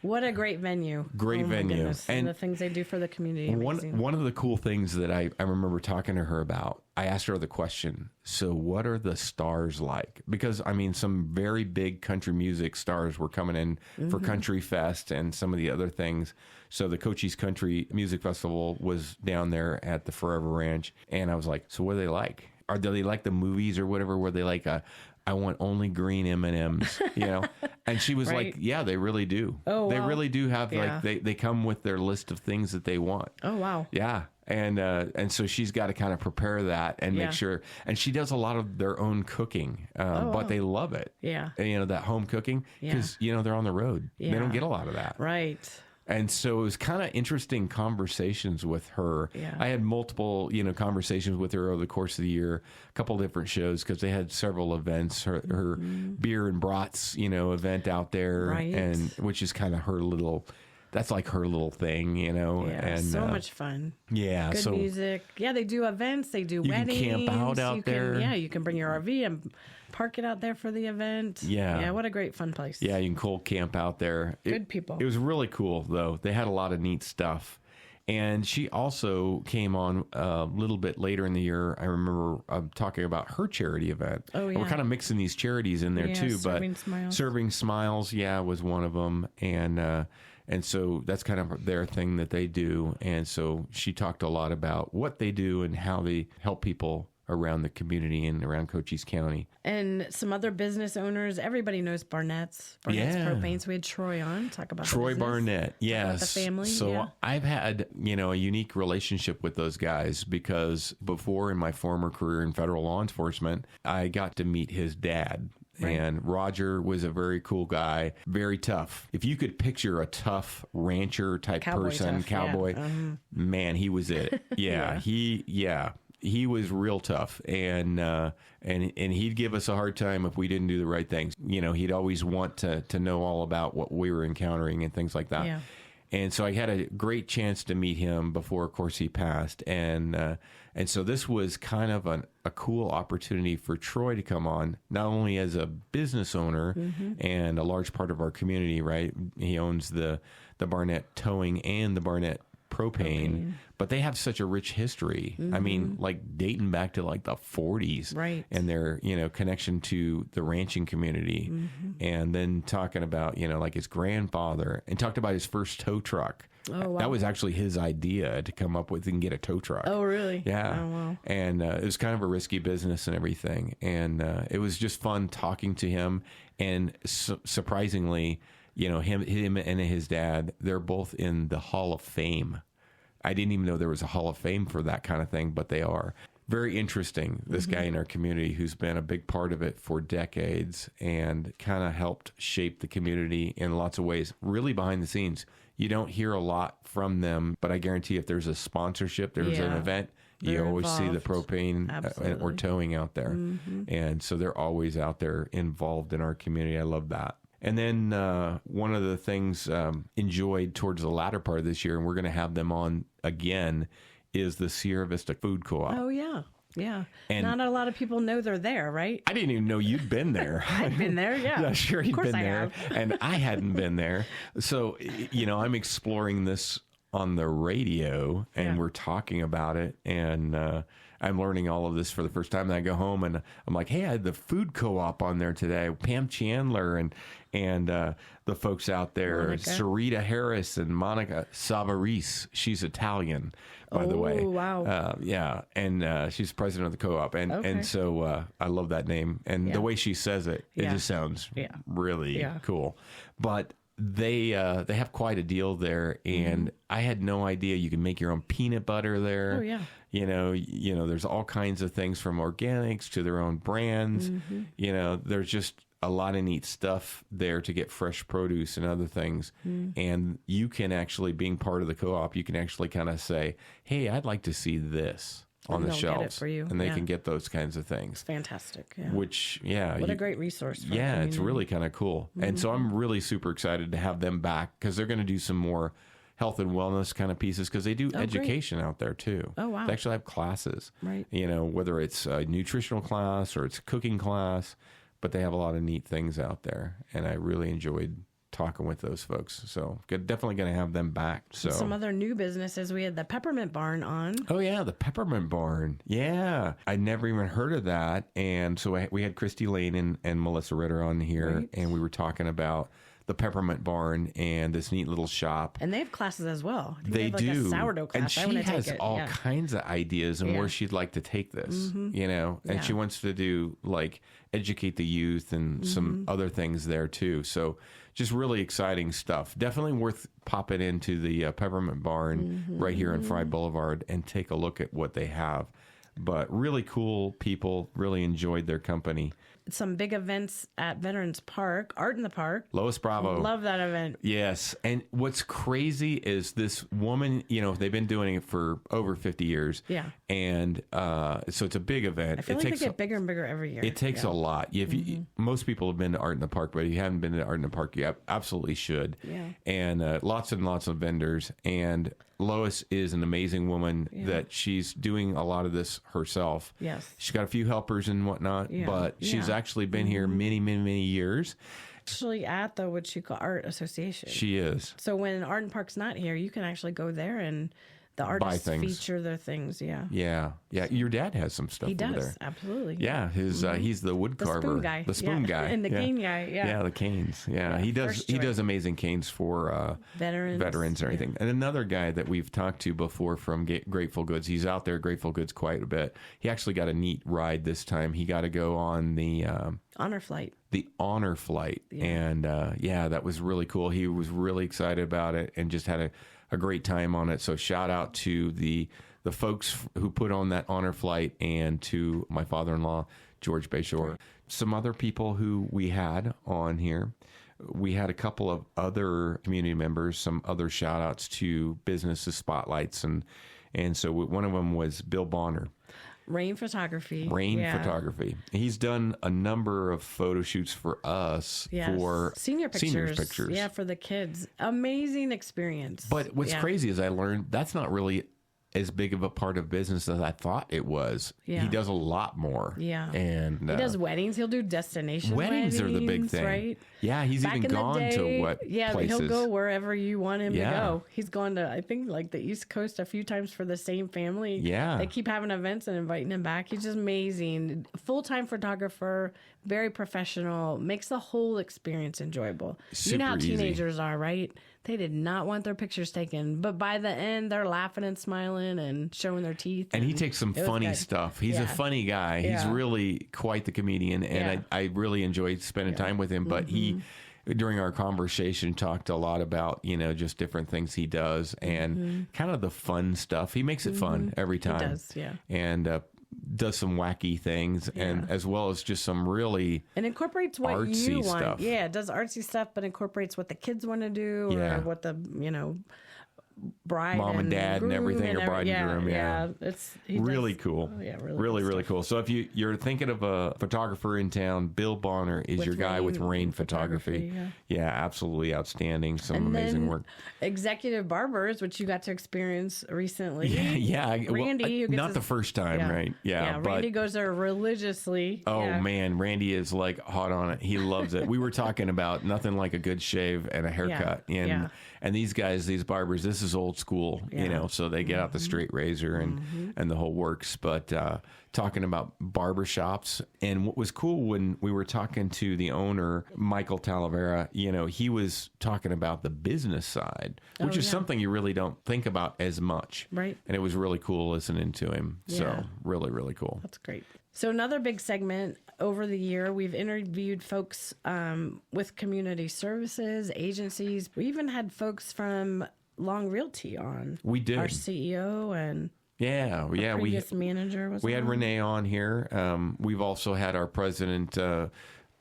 What a great venue. Great venue. And the things they do for the community. One of the cool things that I remember talking to her about, I asked her the question, so what are the stars like? Because, I mean, some very big country music stars were coming in for Country Fest and some of the other things. So the Cochise Country Music Festival was down there at the Forever Ranch. And I was like, so what are they like? Do they like the movies or whatever? Were they like I want only green M&Ms, you know? And she was like, yeah, they really do. Oh, wow. They really do have, like, they come with their list of things that they want. Oh, wow. Yeah. And so she's got to kind of prepare that and make sure. And she does a lot of their own cooking, but they love it. Yeah. And, you know, that home cooking, because, you know, they're on the road. Yeah. They don't get a lot of that. Right. And so it was kind of interesting conversations with her. Yeah. I had multiple, you know, conversations with her over the course of the year, a couple different shows because they had several events. Her beer and brats, you know, event out there, and which is kind of her little. That's like her little thing, you know. Yeah, and so much fun. Yeah, good music. Yeah, they do events. They do weddings. You can camp out out there. You can bring your RV and park it out there for the event. Yeah, what a great fun place. Yeah, you can cold camp out there. Good people. It was really cool though. They had a lot of neat stuff. And she also came on a little bit later in the year. I remember talking about her charity event. Oh, yeah. We're kind of mixing these charities in there too. Serving Smiles. Serving Smiles, was one of them. And so that's kind of their thing that they do. And so she talked a lot about what they do and how they help people around the community and around Cochise County. And some other business owners. Everybody knows Barnett's Propane. So we had Troy on talk about Troy the Barnett. Yes. About the family. So I've had, a unique relationship with those guys because before in my former career in federal law enforcement, I got to meet his dad. Right. And Roger was a very cool guy, very tough. If you could picture a tough rancher type cowboy, man, he was it. Yeah, he was real tough, and he'd give us a hard time if we didn't do the right things. He'd always want to know all about what we were encountering and things like that. Yeah. And so I had a great chance to meet him before, of course, he passed. And so this was kind of a cool opportunity for Troy to come on, not only as a business owner and a large part of our community, right? He owns the Barnett Towing and the Barnett Propane, but they have such a rich history. I mean, like dating back to like the 40s, right? And their, connection to the ranching community. And then talking about, like his grandfather, and talked about his first tow truck. Oh, wow. That was actually his idea to come up with and get a tow truck. Oh, really? Yeah. Oh, wow. And it was kind of a risky business and everything. And it was just fun talking to him. And surprisingly, him and his dad, they're both in the Hall of Fame. I didn't even know there was a Hall of Fame for that kind of thing, but they are. Very interesting, this guy in our community who's been a big part of it for decades and kind of helped shape the community in lots of ways, really behind the scenes. You don't hear a lot from them, but I guarantee if there's a sponsorship, there's an event, you always see the propane or towing out there. And so they're always out there involved in our community. I love that. And then one of the things enjoyed towards the latter part of this year, and we're going to have them on again, is the Sierra Vista Food Co-op. Oh, yeah. Yeah. And not a lot of people know they're there, right? I didn't even know you'd been there. I've been there, yeah. Yeah, sure, you'd been there. And I hadn't been there. So, I'm exploring this on the radio, and we're talking about it, and I'm learning all of this for the first time. And I go home, and I'm like, hey, I had the food co-op on there today. Pam Chandler and the folks out there, Sarita Harris and Monica Savarese. She's Italian, by the way. Oh, wow. Yeah, and she's president of the co-op. And so I love that name. And the way she says it, it just sounds really cool. But they have quite a deal there, and I had no idea you can make your own peanut butter there. Oh, yeah. There's all kinds of things from organics to their own brands. There's just a lot of neat stuff there to get fresh produce and other things. And you can actually, being part of the co-op, you can actually kind of say, hey, I'd like to see this on the shelves. Get it for you. And they can get those kinds of things. It's fantastic. Yeah. Which, what a great resource. For it's really kind of cool. And so I'm really super excited to have them back because they're going to do some more health and wellness kind of pieces because they do education out there too. Oh, wow. They actually have classes. Right. Whether it's a nutritional class or it's a cooking class, but they have a lot of neat things out there. And I really enjoyed talking with those folks. So definitely going to have them back. So some other new businesses. We had the Peppermint Barn on. Oh, yeah. The Peppermint Barn. Yeah. I never even heard of that. And so we had Christy Lane and Melissa Ritter on here, and we were talking about the Peppermint Barn and this neat little shop. And they have classes as well. They have do. A sourdough class. And she has all kinds of ideas on where she'd like to take this, and she wants to do educate the youth and some other things there too. So just really exciting stuff. Definitely worth popping into the Peppermint Barn right here on Fry Boulevard and take a look at what they have. But really cool people, really enjoyed their company. Some big events at Veterans Park, Art in the Park. Lois Bravo. Love that event. Yes. And what's crazy is this woman, they've been doing it for over 50 years. Yeah. And so it's a big event. I feel like they get bigger and bigger every year. It takes a lot. Most people have been to Art in the Park, but if you haven't been to Art in the Park, you absolutely should. Yeah. And lots and lots of vendors. And Lois is an amazing woman that she's doing a lot of this herself. Yes. She's got a few helpers and whatnot, but she's actually been here many, many, many years. Actually at the what you call Art Association. She is. So when Art and Park's not here, you can actually go there and the buy artists things. feature their things. Yeah. Yeah. Your dad has some stuff He over does. there. Absolutely. Yeah, he's the wood The carver, spoon guy. the spoon guy, And the cane guy. Yeah. the canes. Yeah, Yeah, he does. first He choice. does amazing canes for veterans and everything. And another guy that we've talked to before from Grateful Goods. He's out there at Grateful Goods quite a bit. He actually got a neat ride this time. He got to go on the Honor flight. The honor flight, and that was really cool. He was really excited about it and just had a great time on it. So shout out to the folks who put on that honor flight and to my father-in-law, George Bayshore. Some other people who we had on here. We had a couple of other community members, some other shout outs to businesses, spotlights. And so one of them was Bill Bonner. Rain photography. Photography. He's done a number of photo shoots for us for senior pictures. Yeah, for the kids. Amazing experience. But what's crazy is I learned that's not really as big of a part of business as I thought it was. Yeah. He does a lot more. Yeah. And he does weddings. He'll do destination weddings are the big thing. Right? Yeah, he's Back even in the gone day, to what places. He'll go wherever you want him to go. He's gone to, I think, like the East Coast a few times for the same family. Yeah. They keep having events and inviting him back. He's just amazing. Full-time photographer, very professional, makes the whole experience enjoyable. You know how teenagers are, right? They did not want their pictures taken, but by the end, they're laughing and smiling and showing their teeth. And he takes some funny stuff. He's a funny guy. Yeah. He's really quite the comedian, and I really enjoyed spending time with him. But he, during our conversation, talked a lot about, just different things he does and kind of the fun stuff. He makes it fun every time. He does, yeah. And does some wacky things, and as well as just some really and incorporates what artsy you want. stuff. Yeah, it does artsy stuff, but incorporates what the kids want to do or what the bride, mom and dad and everything, or bride and groom. Yeah, it's really cool. Yeah, really cool. So if you're thinking of a photographer in town, Bill Bonner is your guy with Rain Photography. Yeah, absolutely outstanding. Some amazing work. Executive barbers, which you got to experience recently. Yeah. Randy, not the first time, right? Yeah, but Randy goes there religiously. Oh man, Randy is like hot on it. He loves it. We were talking about nothing like a good shave and a haircut, and these guys, these barbers, this is old school, so they get out the straight razor and the whole works. But talking about barbershops, and what was cool when we were talking to the owner, Michael Talavera, he was talking about the business side, which is something you really don't think about as much. Right. And it was really cool listening to him. Yeah. So really, really cool. That's great. So another big segment over the year, we've interviewed folks with community services, agencies. We even had folks from Long Realty on. We did. Our CEO and previous manager was we on. had Renee on here. We've also had our president,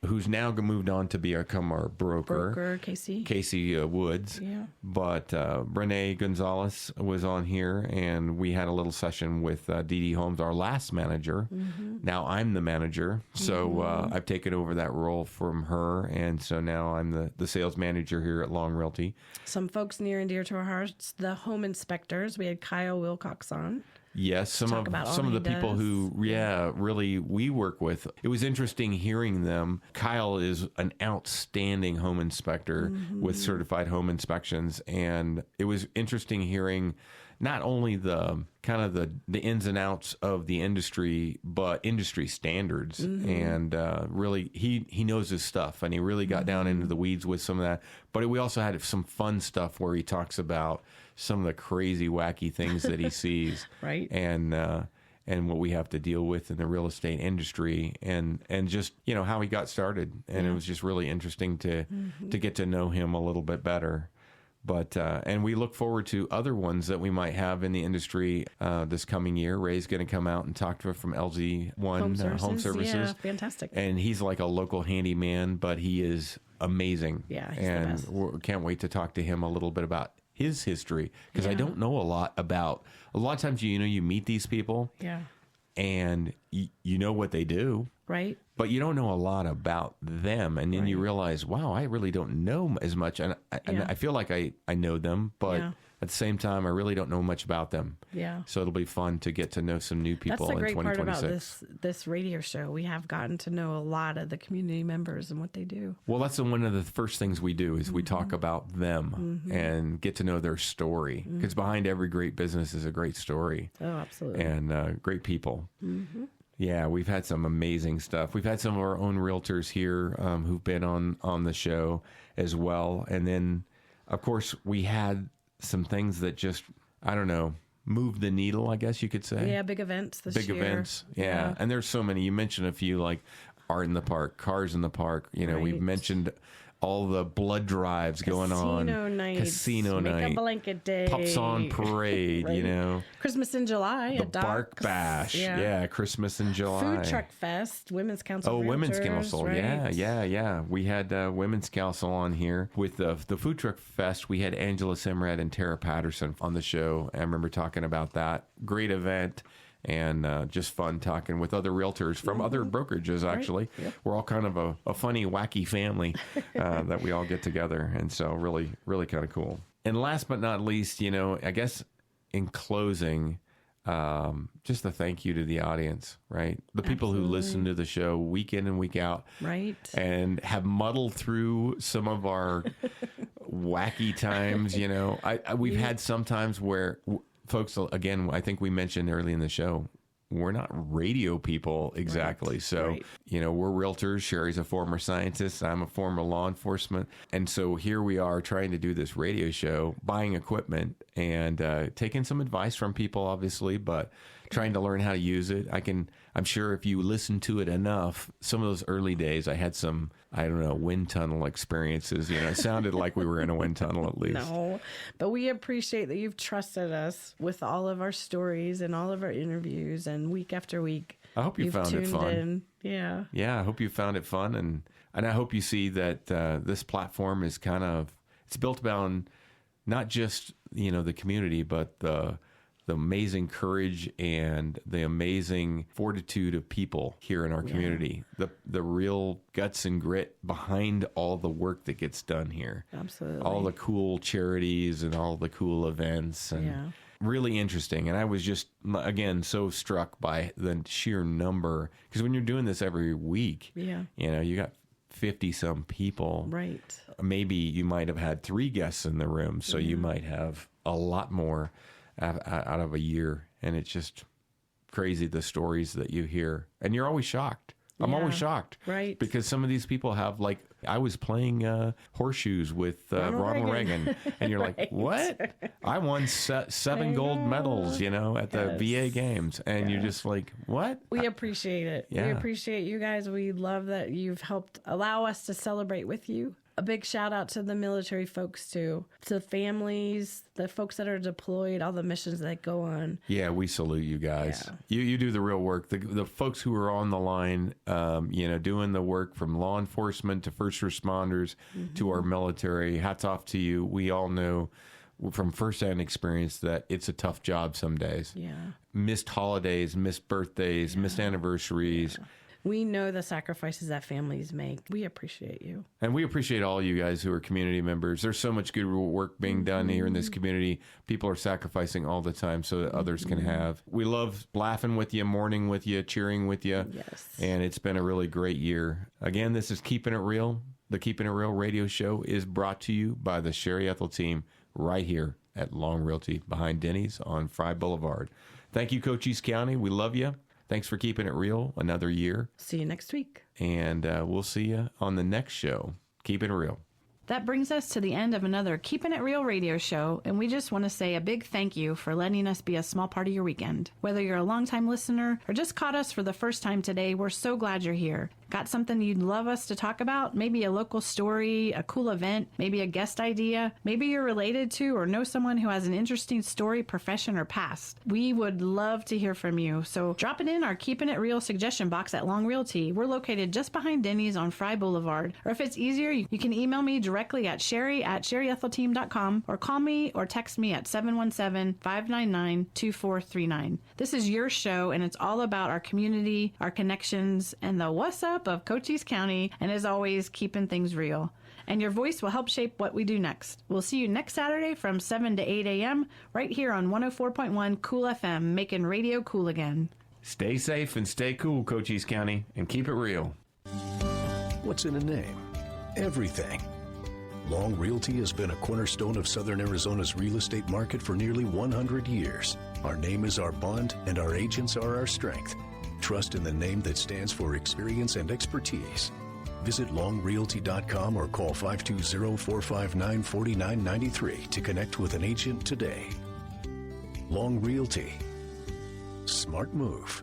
who's now moved on to become our broker Casey Woods. Yeah. But Renee Gonzalez was on here, and we had a little session with Dee Dee Holmes, our last manager. Now I'm the manager, so I've taken over that role from her, and so now I'm the sales manager here at Long Realty. Some folks near and dear to our hearts, the home inspectors. We had Kyle Wilcox on. Yes, some of the people who, really we work with. It was interesting hearing them. Kyle is an outstanding home inspector with certified home inspections, and it was interesting hearing not only the kind of the ins and outs of the industry, but industry standards. And really, he knows his stuff, and he really got down into the weeds with some of that. But we also had some fun stuff where he talks about some of the crazy, wacky things that he sees, right? And what we have to deal with in the real estate industry, and just how he got started. And it was just really interesting to get to know him a little bit better. But and we look forward to other ones that we might have in the industry this coming year. Ray's going to come out and talk to us from LZ1 Home Services. Yeah, fantastic. And he's like a local handyman, but he is amazing. Yeah, he's and the best. We can't wait to talk to him a little bit about his history, because I don't know a lot of times you meet these people, and you know what they do, right? but you don't know a lot about them. And then you realize, wow, I really don't know as much. And I feel like I know them, but at the same time, I really don't know much about them. Yeah. So it'll be fun to get to know some new people in 2026. That's the great part about this radio show. We have gotten to know a lot of the community members and what they do. Well, that's one of the first things we do is we talk about them and get to know their story. Because behind every great business is a great story. Oh, absolutely. And great people. Yeah, we've had some amazing stuff. We've had some of our own realtors here who've been on the show as well. And then, of course, we had some things that just, I don't know, moved the needle, I guess you could say. Yeah, big events this year. Big events, yeah. And there's so many. You mentioned a few, like Art in the Park, Cars in the Park. You know, we've mentioned all the blood drives going on. Casino night. Make a blanket day. Pups on Parade, you know. Christmas in July. The Bark Bash. Yeah, Christmas in July. Food Truck Fest. Women's Council. Women's Council. Right? Yeah. We had Women's Council on here. With the Food Truck Fest, we had Angela Simrad and Tara Patterson on the show. I remember talking about that. Great event. And just fun talking with other realtors from other brokerages, actually. Yep. We're all kind of a funny, wacky family that we all get together. And so really, really kind of cool. And last but not least, you know, I guess in closing, just a thank you to the audience, right? The people who listen to the show week in and week out. Right. And have muddled through some of our wacky times, you know. We've had some times where... Folks, again, I think we mentioned early in the show, we're not radio people exactly. So, you know, we're realtors. Sherry's a former scientist. I'm a former law enforcement. And so here we are trying to do this radio show, buying equipment and taking some advice from people, obviously, but trying to learn how to use it. I'm sure if you listen to it enough, some of those early days, I had some, I don't know, wind tunnel experiences. You know, it sounded like we were in a wind tunnel at least. No, but we appreciate that you've trusted us with all of our stories and all of our interviews, and week after week. I hope you found it fun. In. Yeah. Yeah, I hope you found it fun, and I hope you see that this platform is it's built on not just, you know, the community, but the amazing courage and the amazing fortitude of people here in our community. The real guts and grit behind all the work that gets done here. Absolutely. All the cool charities and all the cool events. And really interesting. And I was just, again, so struck by the sheer number. Because when you're doing this every week, you know, you got 50-some people. Right. Maybe you might have had 3 guests in the room. So you might have a lot more out of a year, and it's just crazy the stories that you hear, and you're always shocked. I'm always shocked, right? Because some of these people have, like, I was playing horseshoes with Ronald Reagan, and you're like, what? I won 7 gold medals, you know, at the VA games, and you're just like, what? We appreciate it. We appreciate you guys. We love that you've helped allow us to celebrate with you. A big shout out to the military folks too, to families, the folks that are deployed, all the missions that go on. Yeah, we salute you guys. Yeah. You do the real work. The folks who are on the line, you know, doing the work from law enforcement to first responders to our military. Hats off to you. We all know from firsthand experience that it's a tough job some days. Yeah. Missed holidays, missed birthdays, missed anniversaries. Yeah. We know the sacrifices that families make. We appreciate you. And we appreciate all you guys who are community members. There's so much good work being done here in this community. People are sacrificing all the time so that others can have. We love laughing with you, mourning with you, cheering with you. Yes. And it's been a really great year. Again, this is Keepin' It Real. The Keepin' It Real radio show is brought to you by the Sherry Ethell Team right here at Long Realty behind Denny's on Fry Boulevard. Thank you, Cochise County. We love you. Thanks for keeping it real another year. See you next week. And we'll see you on the next show. Keep it real. That brings us to the end of another Keepin' It Real radio show, and we just want to say a big thank you for letting us be a small part of your weekend. Whether you're a longtime listener or just caught us for the first time today, we're so glad you're here. Got something you'd love us to talk about? Maybe a local story, a cool event, maybe a guest idea. Maybe you're related to or know someone who has an interesting story, profession, or past. We would love to hear from you. So drop it in our Keepin' It Real suggestion box at Long Realty. We're located just behind Denny's on Fry Boulevard. Or if it's easier, you can email me directly at sherry@sherryetthelteam.com or call me or text me at 717-599-2439. This is your show, and it's all about our community, our connections, and the what's up roundup of Cochise County and, as always, keeping things real. And your voice will help shape what we do next. We'll see you next Saturday from 7 to 8 a.m. right here on 104.1 Cool FM, making radio cool again. Stay safe and stay cool, Cochise County, and keep it real. What's in a name? Everything. Long Realty has been a cornerstone of Southern Arizona's real estate market for nearly 100 years. Our name is our bond, and our agents are our strength. Trust in the name that stands for experience and expertise. Visit longrealty.com or call 520-459-4993 to connect with an agent today. Long Realty. Smart move.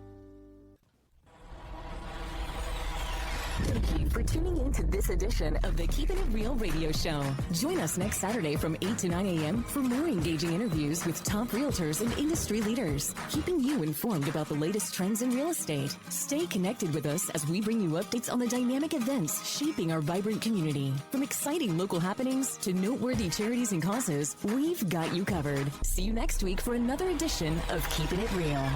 Thank you for tuning in to this edition of the Keepin' It Real radio show. Join us next Saturday from 8 to 9 a.m. for more engaging interviews with top realtors and industry leaders, keeping you informed about the latest trends in real estate. Stay connected with us as we bring you updates on the dynamic events shaping our vibrant community. From exciting local happenings to noteworthy charities and causes, we've got you covered. See you next week for another edition of Keepin' It Real.